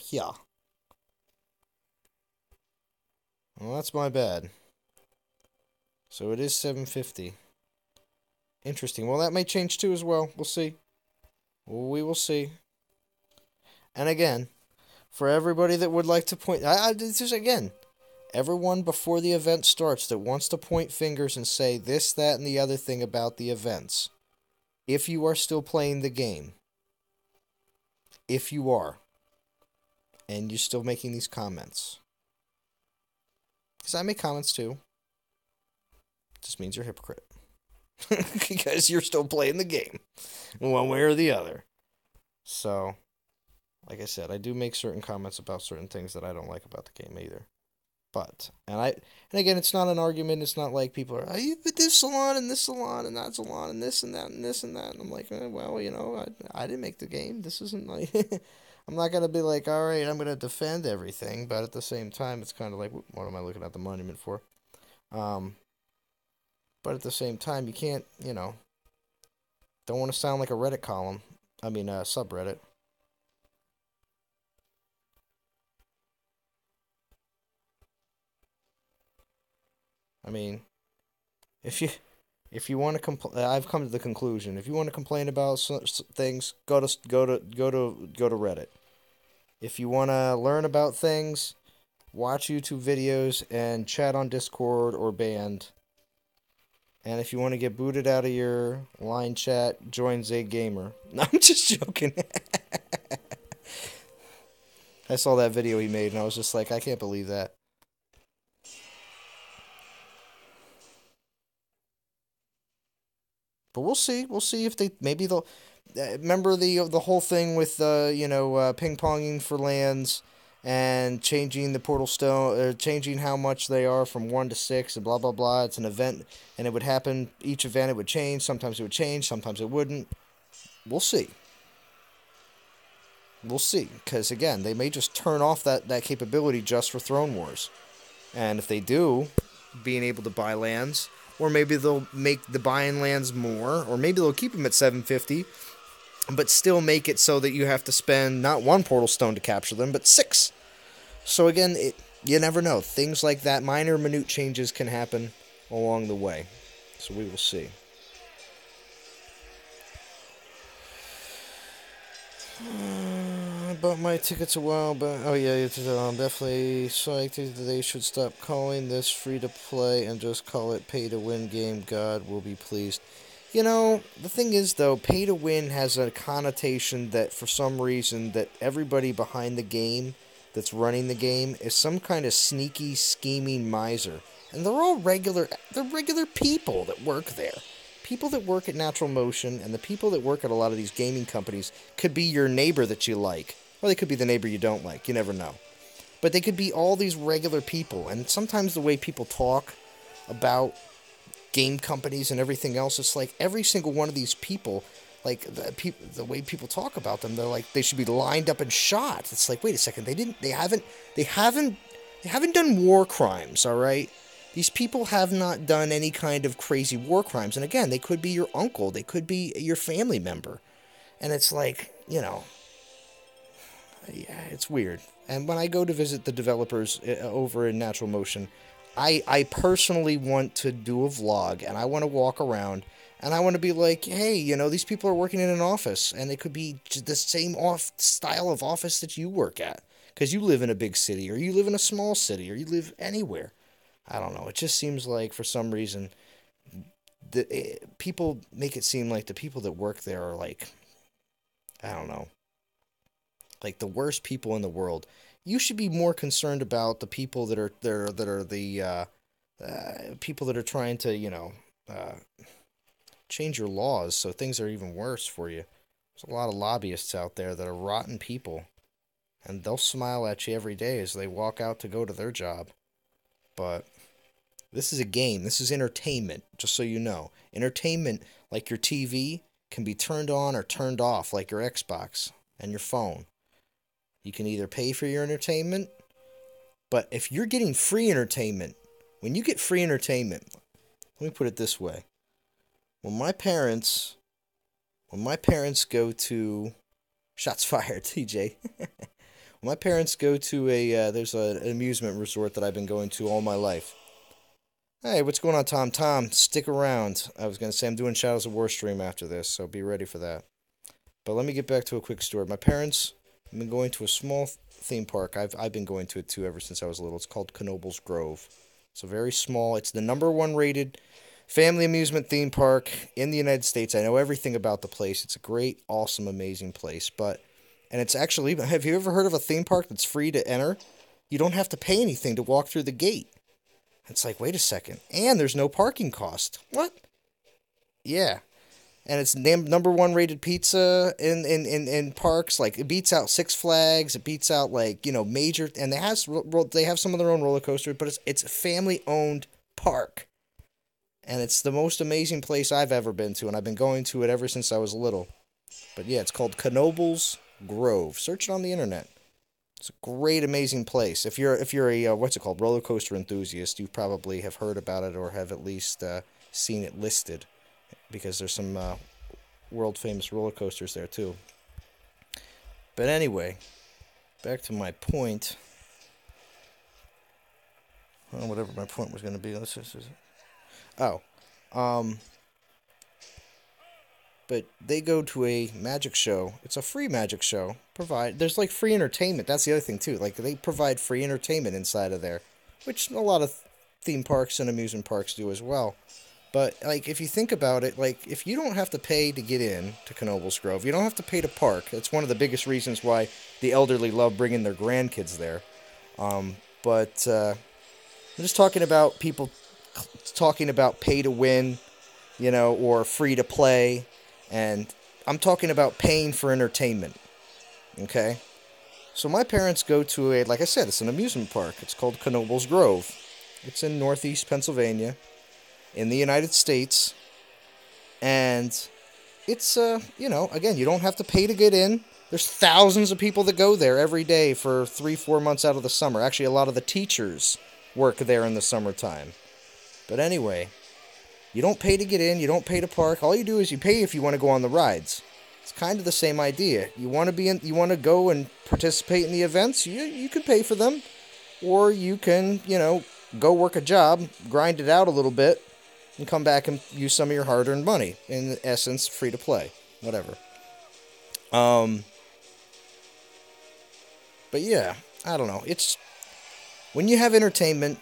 here. Well, that's my bad. So it is 750. Interesting. Well, that may change too as well. We'll see. We will see. And again, for everybody that would like to point... this is, again, everyone before the event starts that wants to point fingers and say this, that, and the other thing about the events. If you are still playing the game. If you are. And you're still making these comments. Because I make comments too. It just means you're a hypocrite. Because you're still playing the game. One way or the other. So, like I said, I do make certain comments about certain things that I don't like about the game either. But, and again, it's not an argument. It's not like people are, but this salon and this salon and that salon and this and that and this and that. And I'm like, well, I didn't make the game. This isn't like, I'm not going to be like, all right, I'm going to defend everything. But at the same time, it's kind of like, what am I looking at the monument for? But But at the same time, you can't, don't want to sound like a Reddit column. I mean, subreddit. I mean, if you if you want to I've come to the conclusion. If you want to complain about things, go to Reddit. If you want to learn about things, watch YouTube videos and chat on Discord or Band. And if you want to get booted out of your line chat, join Zay Gamer. No, I'm just joking. I saw that video he made and I was just like, I can't believe that. But we'll see. We'll see if they'll remember the whole thing with ping ponging for lands and changing the portal stone, changing how much they are from 1 to 6 and blah blah blah. It's an event, and it would happen. Each event it would change. Sometimes it would change. Sometimes it wouldn't. We'll see. We'll see. Because again, they may just turn off that capability just for Throne Wars, and if they do, being able to buy lands. Or maybe they'll make the buying lands more, or maybe they'll keep them at 750, but still make it so that you have to spend not 1 portal stone to capture them, but 6. So again, you never know. Things like that, minor, minute changes can happen along the way. So we will see. I bought my tickets a while back. Oh yeah, I'm definitely psyched that they should stop calling this free to play and just call it pay to win game. God will be pleased. The thing is though, pay to win has a connotation that for some reason that everybody behind the game that's running the game is some kind of sneaky, scheming miser. And they're regular people that work there. People that work at Natural Motion and the people that work at a lot of these gaming companies could be your neighbor that you like. Or they could be the neighbor you don't like. You never know. But they could be all these regular people. And sometimes the way people talk about game companies and everything else, it's like every single one of these people, like the way people talk about them, they're like they should be lined up and shot. It's like, wait a second, they haven't done war crimes, all right? These people have not done any kind of crazy war crimes. And again, they could be your uncle. They could be your family member. And it's like, yeah, it's weird. And when I go to visit the developers over in Natural Motion, I personally want to do a vlog. And I want to walk around. And I want to be like, hey, these people are working in an office. And it could be the same style of office that you work at. Because you live in a big city. Or you live in a small city. Or you live anywhere. I don't know. It just seems like for some reason, people make it seem like the people that work there are like, I don't know, like the worst people in the world. You should be more concerned about the people that are there, that are the people that are trying to, change your laws so things are even worse for you. There's a lot of lobbyists out there that are rotten people, and they'll smile at you every day as they walk out to go to their job. But this is a game. This is entertainment, just so you know. Entertainment, like your TV, can be turned on or turned off, like your Xbox and your phone. You can either pay for your entertainment, but if you're getting free entertainment, when you get free entertainment, let me put it this way. When my parents go to... Shots fired, TJ. When my parents go to there's an amusement resort that I've been going to all my life. Hey, what's going on, Tom? Tom, stick around. I was going to say I'm doing Shadows of War stream after this, so be ready for that. But let me get back to a quick story. My parents have been going to a small theme park. I've been going to it too ever since I was little. It's called Knoebels Grove. It's a very small, it's the #1 rated family amusement theme park in the United States. I know everything about the place. It's a great, awesome, amazing place. And it's actually, have you ever heard of a theme park that's free to enter? You don't have to pay anything to walk through the gate. It's like, wait a second. And there's no parking cost. What? Yeah. And it's #1 rated pizza in parks. Like, it beats out Six Flags. It beats out, like, major. And they have some of their own roller coasters, but it's a family-owned park. And it's the most amazing place I've ever been to. And I've been going to it ever since I was little. But yeah, it's called Knoebels Grove. Search it on the internet. It's a great, amazing place. If you're a roller coaster enthusiast, you probably have heard about it or have at least seen it listed because there's some world famous roller coasters there too. But anyway, back to my point. Well, whatever my point was going to be. Oh, um, but they go to a magic show. It's a free magic show. There's like free entertainment. That's the other thing too. Like they provide free entertainment inside of there, which a lot of theme parks and amusement parks do as well. But like if you think about it, like if you don't have to pay to get in to Knoebels Grove, you don't have to pay to park. That's one of the biggest reasons why the elderly love bringing their grandkids there. But I'm just talking about people talking about pay to win, or free to play, and I'm talking about paying for entertainment. Okay? So my parents go to like I said, it's an amusement park. It's called Knoebels Grove. It's in Northeast Pennsylvania, in the United States, and it's again, you don't have to pay to get in. There's thousands of people that go there every day for 3-4 months out of the summer. Actually, a lot of the teachers work there in the summertime. But anyway, you don't pay to get in, you don't pay to park. All you do is you pay if you want to go on the rides. It's kind of the same idea. You want to go and participate in the events, you can pay for them, or you can, go work a job, grind it out a little bit, and come back and use some of your hard-earned money. In essence, free to play, whatever. But yeah, I don't know. It's when you have entertainment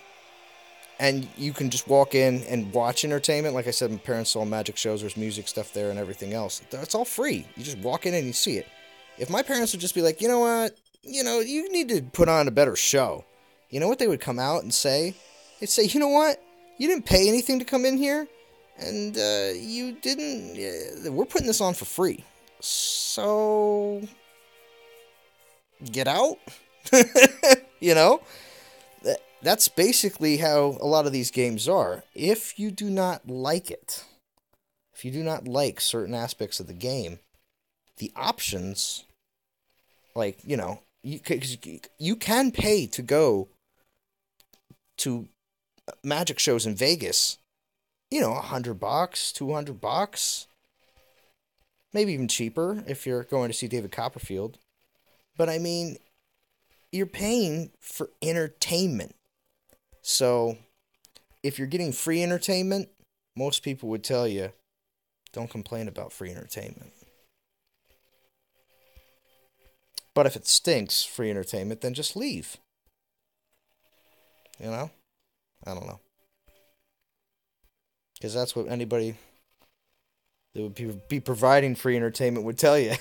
and you can just walk in and watch entertainment. Like I said, my parents saw magic shows. There's music stuff there and everything else. It's all free. You just walk in and you see it. If my parents would just be like, you know what? You need to put on a better show. You know what they would come out and say? They'd say, you know what? You didn't pay anything to come in here. And you didn't... we're putting this on for free. So... get out? That's basically how a lot of these games are. If you do not like it, if you do not like certain aspects of the game, the options, like, you can pay to go to magic shows in Vegas, $100, $200, maybe even cheaper if you're going to see David Copperfield. But I mean, you're paying for entertainment. So, if you're getting free entertainment, most people would tell you, don't complain about free entertainment. But if it stinks, free entertainment, then just leave. I don't know. Because that's what anybody that would be providing free entertainment would tell you.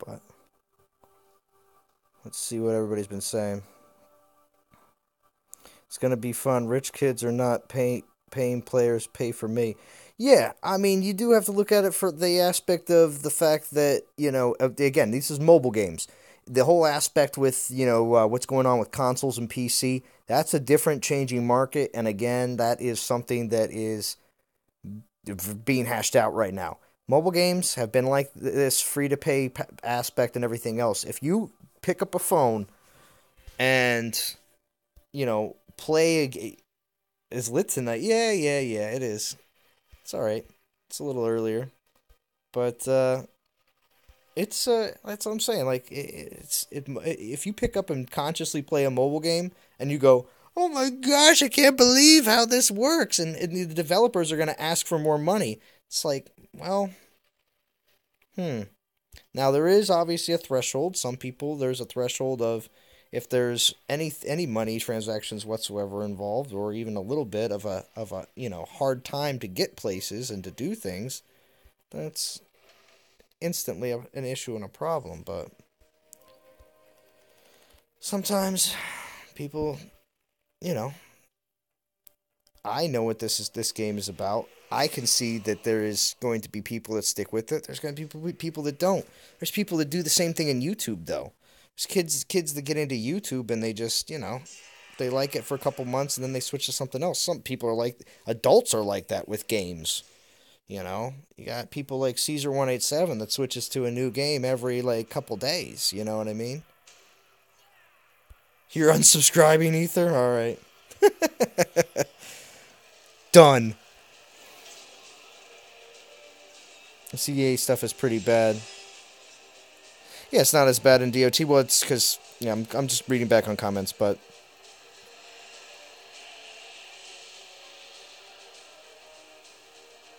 But let's see what everybody's been saying. It's going to be fun. Rich kids are not paying players pay for me. Yeah, I mean, you do have to look at it for the aspect of the fact that, again, this is mobile games. The whole aspect with, what's going on with consoles and PC, that's a different changing market. And again, that is something that is being hashed out right now. Mobile games have been like this free-to-pay aspect and everything else. If you pick up a phone and, play a game... Is lit tonight? Yeah, it is. It's alright. It's a little earlier. But, it's, that's what I'm saying. Like, if you pick up and consciously play a mobile game, and you go, oh my gosh, I can't believe how this works, and the developers are going to ask for more money. It's like, well, Now, there is obviously a threshold. Some people, there's a threshold of if there's any money transactions whatsoever involved, or even a little bit of a hard time to get places and to do things, that's instantly an issue and a problem. But sometimes people, I know what this game is about. I can see that there is going to be people that stick with it. There's going to be people that don't. There's people that do the same thing in YouTube, though. There's kids that get into YouTube and they just, they like it for a couple months and then they switch to something else. Some people are like, adults are like that with games. You got people like Caesar187 that switches to a new game every, couple days. You know what I mean? You're unsubscribing, Ether? Alright. Done. The CEA stuff is pretty bad. Yeah, it's not as bad in DOT. Well, it's because, yeah, I'm just reading back on comments, but...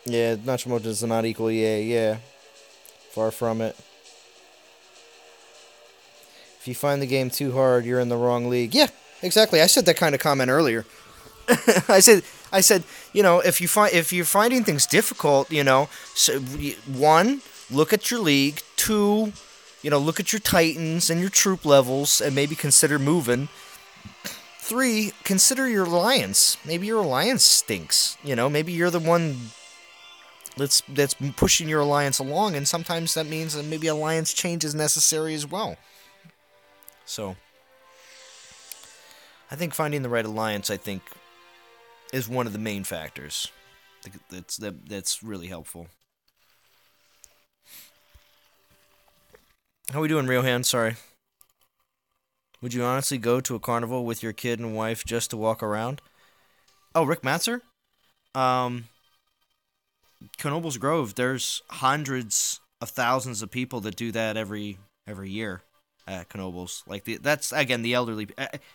Yeah, Nacho does not equal EA, yeah. Far from it. If you find the game too hard, you're in the wrong league. Yeah, exactly. I said that kind of comment earlier. I said, you know, if you're finding things difficult, you know, so one, look at your league. Two, you know, look at your titans and your troop levels, and maybe consider moving. Three, consider your alliance. Maybe your alliance stinks. You know, maybe you're the one that's pushing your alliance along, and sometimes that means that maybe alliance change is necessary as well. So, I think finding the right alliance, is one of the main factors. That's really helpful. How we doing, Ryohan? Sorry. Would you honestly go to a carnival with your kid and wife just to walk around? Oh, Rick Matzer? Um, Knoebels Grove. There's hundreds of thousands of people that do that every year at Knoebels. That's again the elderly.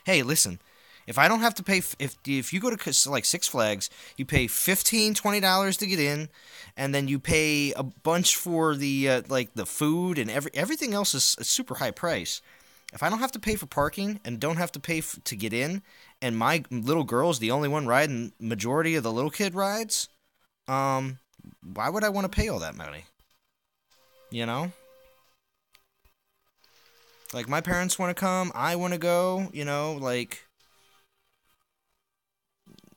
Hey, listen. If I don't have to pay, if you go to like Six Flags, you pay $15-$20 to get in, and then you pay a bunch for the like the food and everything else is a super high price. If I don't have to pay for parking and don't have to pay to get in, and my little girl is the only one riding majority of the little kid rides, why would I want to pay all that money? You know? Like, my parents want to come, I want to go, you know, like...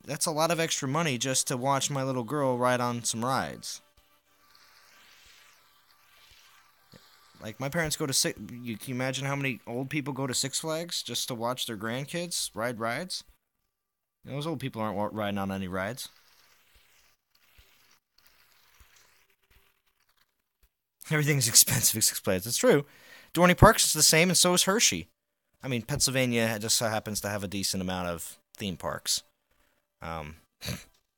That's a lot of extra money just to watch my little girl ride on some rides. Like, my parents go to Six... Can you imagine how many old people go to Six Flags just to watch their grandkids ride rides? Those old people aren't riding on any rides. Everything's expensive at Six Flags. It's true. Dorney Park's is the same, and so is Hershey. I mean, Pennsylvania just so happens to have a decent amount of theme parks.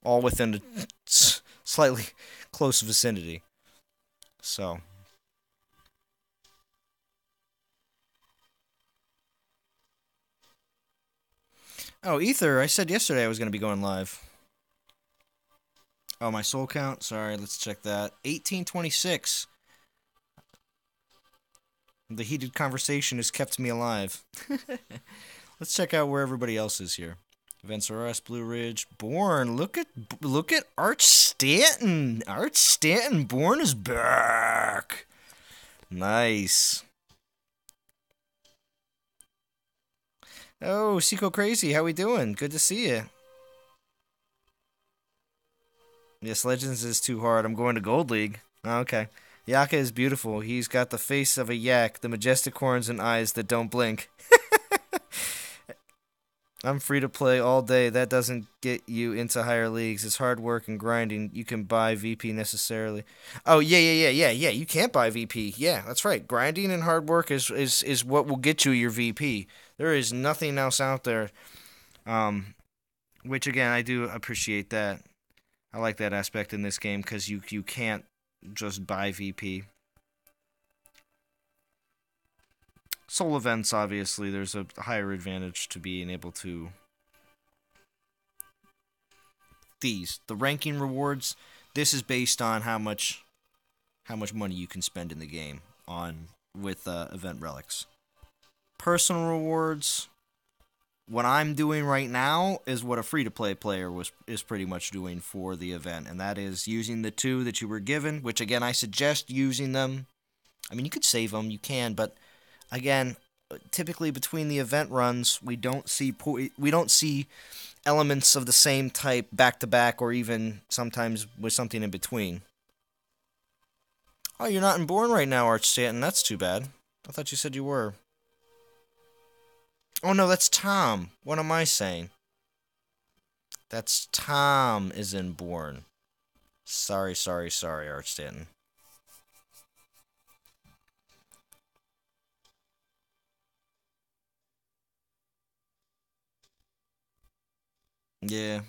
All within a slightly close vicinity. So... Oh, Ether, I said yesterday I was going to be going live. Oh, my soul count? Sorry, let's check that. 1826. The heated conversation has kept me alive. Let's check out where everybody else is here. Events R Us, Blue Ridge, Bourne. Look at Arch Stanton. Arch Stanton, Bourne is back. Nice. Oh, Seco Crazy, how we doing? Good to see you. Yes, Legends is too hard. I'm going to Gold League. Oh, okay. Yaka is beautiful. He's got the face of a yak, the majestic horns and eyes that don't blink. I'm free to play all day. That doesn't get you into higher leagues. It's hard work and grinding. You can buy VP necessarily. Oh, yeah. You can't buy VP. Yeah, that's right. Grinding and hard work is what will get you your VP. There is nothing else out there. Which, again, I do appreciate that. I like that aspect in this game because you can't just buy VP. Soul events, obviously, there's a higher advantage to being able to... The ranking rewards, this is based on how much money you can spend in the game with event relics. Personal rewards, what I'm doing right now is what a free-to-play player is pretty much doing for the event, and that is using the 2 that you were given, which, again, I suggest using them. I mean, you could save them, you can, but... Again, typically between the event runs, we don't see elements of the same type back to back, or even sometimes with something in between. Oh, you're not in Bourne right now, Arch Stanton. That's too bad. I thought you said you were. Oh no, that's Tom. What am I saying? That's Tom is in Bourne. Sorry, Arch Stanton. Yeah.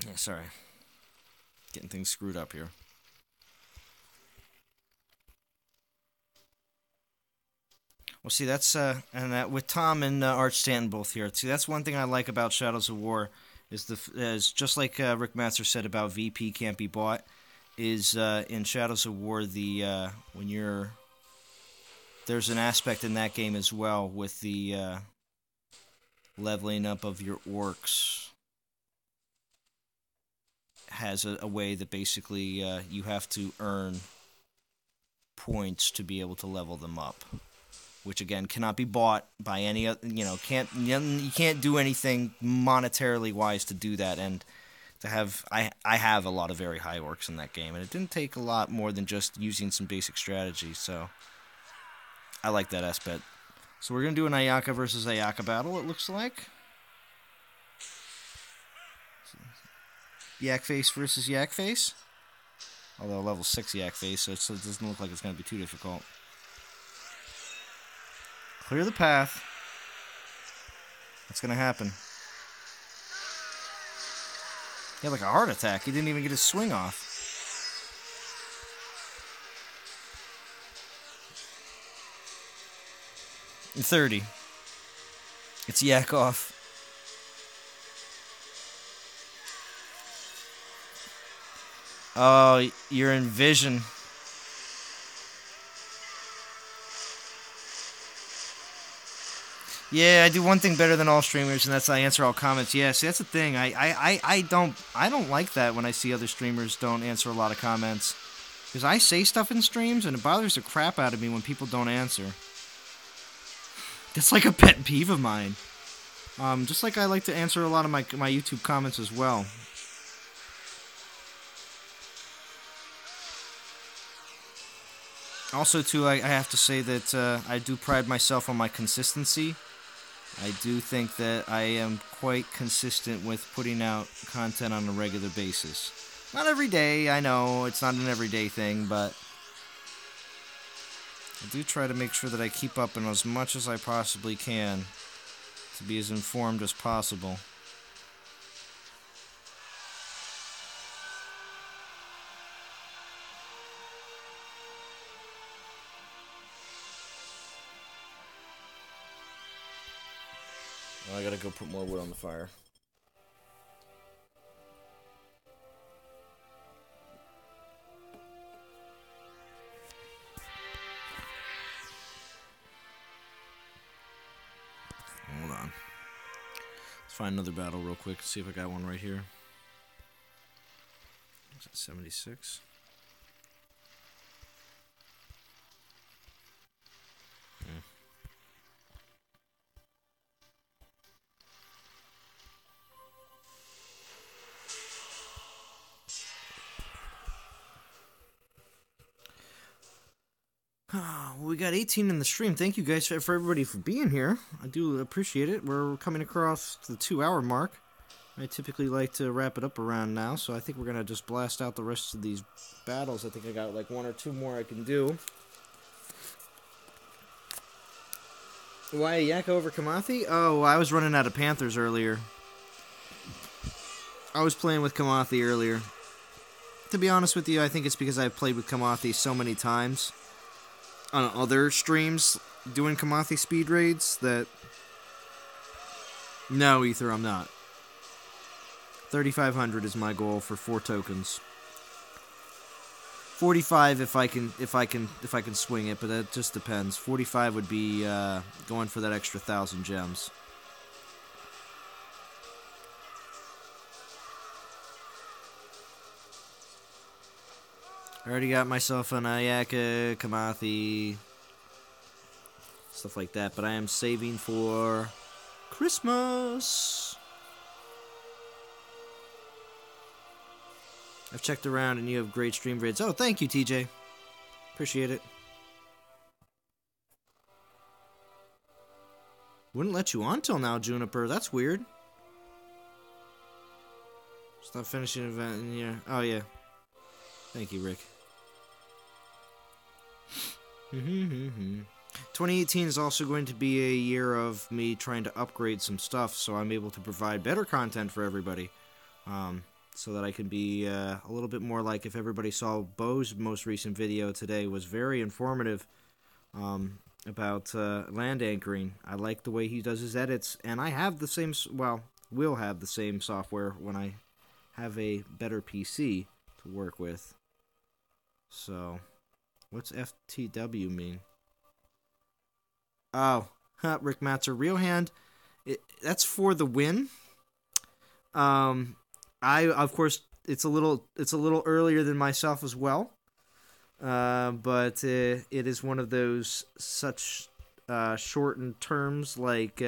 Yeah, sorry. Getting things screwed up here. Well, see, that's and that with Tom and Arch Stanton both here. See, that's one thing I like about Shadows of War is is just like Rick Master said about VP can't be bought. Is in Shadows of War when you're there's an aspect in that game as well with the leveling up of your orcs has a way that basically you have to earn points to be able to level them up, which again cannot be bought by any other. You can't do anything monetarily wise to do that. And to have I have a lot of very high orcs in that game, and it didn't take a lot more than just using some basic strategy. So I like that aspect. So we're gonna do an Ayaka versus Ayaka battle. It looks like Yak Face versus Yak Face. Although level 6 Yak Face, so it doesn't look like it's gonna be too difficult. Clear the path. What's gonna happen? He had like a heart attack. He didn't even get his swing off. In 30. It's Yak off. Oh, you're in vision. Yeah, I do one thing better than all streamers, and that's I answer all comments. Yeah, see, that's the thing. I don't like that when I see other streamers don't answer a lot of comments. Because I say stuff in streams, and it bothers the crap out of me when people don't answer. That's like a pet peeve of mine. Just like I like to answer a lot of my YouTube comments as well. Also, too, I have to say that I do pride myself on my consistency. I do think that I am quite consistent with putting out content on a regular basis. Not every day, I know, it's not an everyday thing, but I do try to make sure that I keep up in as much as I possibly can to be as informed as possible. Well, I gotta go put more wood on the fire. Hold on. Let's find another battle real quick. See if I got one right here. Is that 76? We got 18 in the stream. Thank you guys for everybody for being here. I do appreciate it. We're coming across the 2-hour mark. I typically like to wrap it up around now, so I think we're going to just blast out the rest of these battles. I think I got like 1 or 2 more I can do. Why Yaka over Kamathi? Oh, I was running out of Panthers earlier. I was playing with Kamathi earlier. To be honest with you, I think it's because I've played with Kamathi so many times on other streams doing Kamathi speed raids that... No, Ether, I'm not. 3,500 is my goal for 4 tokens. 45 if I can swing it, but that just depends. 45 would be going for that extra 1,000 gems. I already got myself an Ayaka, Kamathi, stuff like that, but I am saving for Christmas. I've checked around and you have great stream rates. Oh, thank you, TJ. Appreciate it. Wouldn't let you on till now, Juniper. That's weird. Stop finishing event in here. Oh, yeah. Thank you, Rick. 2018 is also going to be a year of me trying to upgrade some stuff so I'm able to provide better content for everybody. So that I can be a little bit more like if everybody saw Bo's most recent video today was very informative about land anchoring. I like the way he does his edits, and I have the same, well, will have the same software when I have a better PC to work with. So, what's FTW mean? Oh, Rick Matzer, real hand. That's for the win. I, of course, it's a little earlier than myself as well, but it is one of those such shortened terms like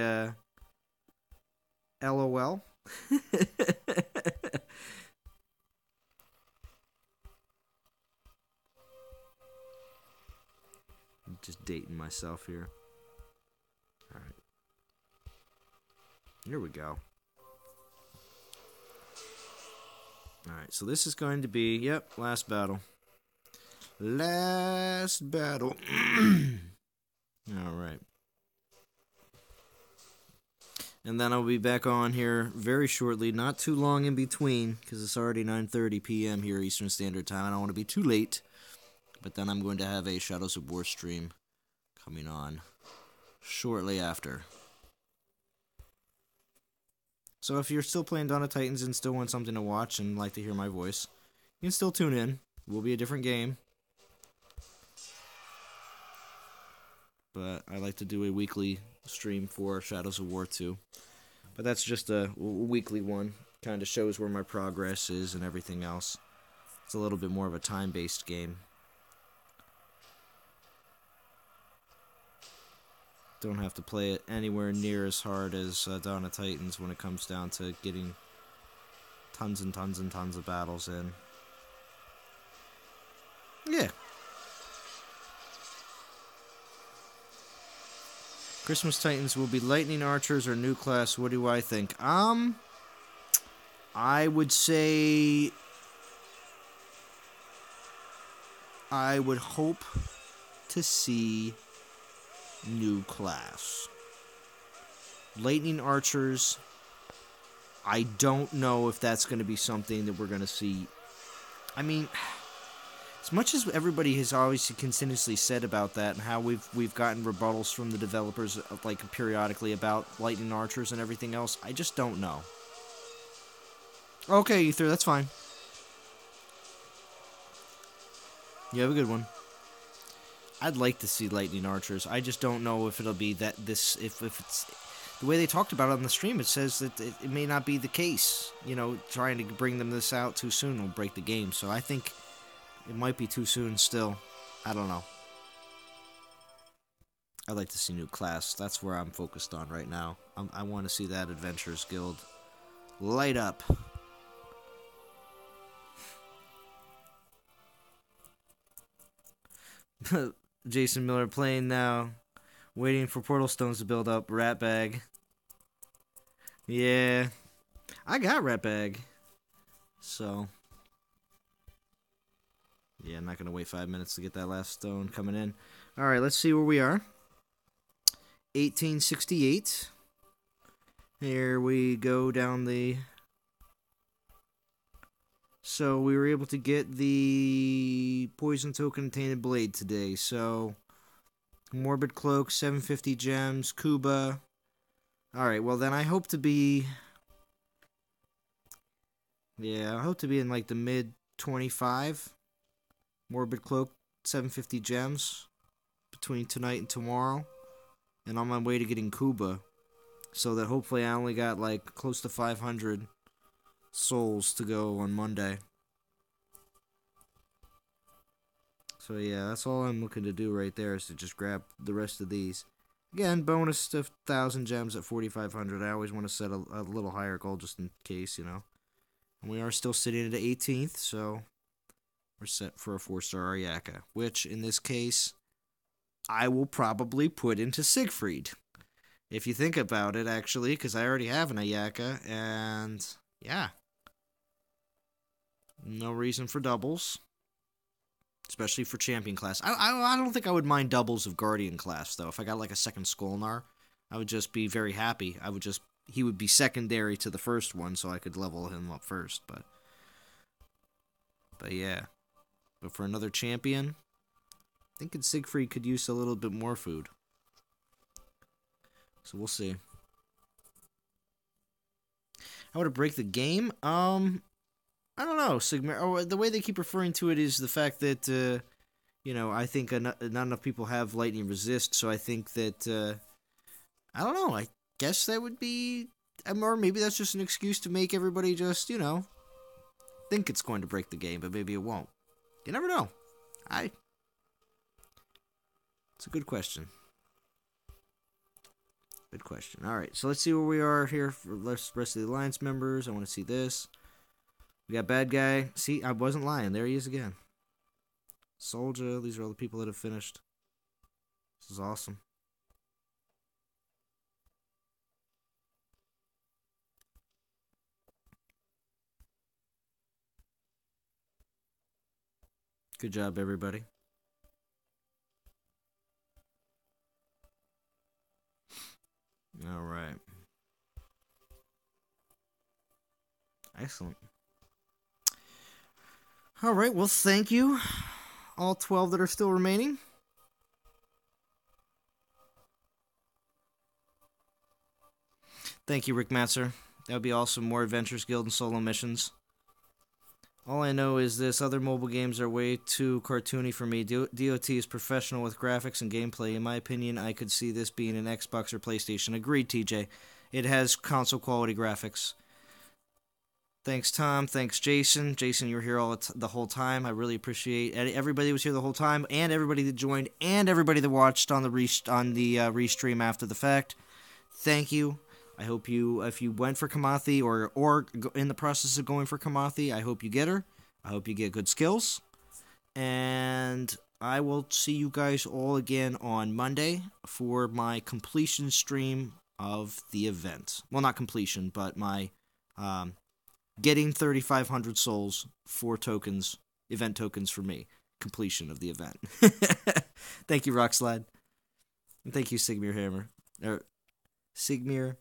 LOL. I'm just dating myself here. All right, here we go. Alright, so this is going to be, yep, last battle. Last battle. Alright. And then I'll be back on here very shortly, not too long in between, because it's already 9:30 p.m. here Eastern Standard Time. I don't want to be too late. But then I'm going to have a Shadows of War stream coming on shortly after. So if you're still playing Dawn of Titans and still want something to watch and like to hear my voice, you can still tune in. It will be a different game. But I like to do a weekly stream for Shadows of War 2. But that's just a weekly one. Kind of shows where my progress is and everything else. It's a little bit more of a time-based game. Don't have to play it anywhere near as hard as Dawn of Titans when it comes down to getting tons and tons and tons of battles in. Yeah. Christmas Titans will be Lightning Archers or New Class. What do I think? I would say I would hope to see New Class. Lightning Archers, I don't know if that's going to be something that we're going to see. I mean, as much as everybody has always continuously said about that and how we've gotten rebuttals from the developers like periodically about Lightning Archers and everything else, I just don't know. Okay, Ether, that's fine. You have a good one. I'd like to see Lightning Archers. I just don't know if it'll be that if it's the way they talked about it on the stream. It says that it may not be the case. You know, trying to bring them this out too soon will break the game. So I think it might be too soon still. I don't know. I'd like to see New Class. That's where I'm focused on right now. I want to see that Adventurers Guild light up. Jason Miller playing now. Waiting for Portal Stones to build up. Rat Bag. Yeah. I got Rat Bag. So. Yeah, I'm not going to wait 5 minutes to get that last stone coming in. Alright, let's see where we are. 1868. Here we go down the... So we were able to get the Poison Token Tainted Blade today. So Morbid Cloak, 750 gems, Kuba. Alright, well then I hope to be... Yeah, I hope to be in like the mid 25. Morbid Cloak, 750 gems between tonight and tomorrow. And on my way to getting Kuba. So that hopefully I only got like close to 500 souls to go on Monday. So yeah, that's all I'm looking to do right there is to just grab the rest of these. Again, bonus to 1,000 gems at 4,500. I always want to set a little higher goal just in case, you know. And we are still sitting at the 18th, so we're set for a 4-star Ayaka. Which, in this case, I will probably put into Siegfried. If you think about it, actually, because I already have an Ayaka, and yeah. No reason for doubles. especially for champion class. I don't think I would mind doubles of guardian class though. If I got like a second Skolnar, I would just be very happy. He would be secondary to the first one, so I could level him up first. But yeah. But for another champion, thinking Siegfried could use a little bit more food. So we'll see. How would it break the game? I don't know, Sigmar. Oh, the way they keep referring to it is the fact that, I think not enough people have lightning resist, so I think that, I don't know, I guess that would be, or maybe that's just an excuse to make everybody just, think it's going to break the game, but maybe it won't. You never know. It's a good question. Good question. All right, so let's see where we are here for the rest of the Alliance members. I want to see this. We got bad guy. See, I wasn't lying. There he is again. Soldier. These are all the people that have finished. This is awesome. Good job, everybody. All right. Excellent. All right, well, thank you, all 12 that are still remaining. Thank you, Rick Matzer. That would be awesome. More Adventures Guild and solo missions. All I know is this: other mobile games are way too cartoony for me. DOT is professional with graphics and gameplay. In my opinion, I could see this being an Xbox or PlayStation. Agreed, TJ. It has console quality graphics. Thanks, Tom. Thanks, Jason. Jason, you were here the whole time. I really appreciate everybody was here the whole time, and everybody that joined, and everybody that watched on the restream after the fact. Thank you. I hope if you went for Kamathi or in the process of going for Kamathi, I hope you get her. I hope you get good skills. And I will see you guys all again on Monday for my completion stream of the event. Well, not completion, but my getting 3,500 souls for tokens, event tokens for me. Completion of the event. Thank you, Rockslide. And thank you, Sigmir Hammer. Sigmir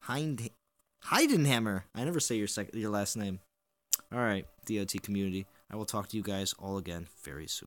Heidenhammer. I never say your last name. All right, DOT community. I will talk to you guys all again very soon.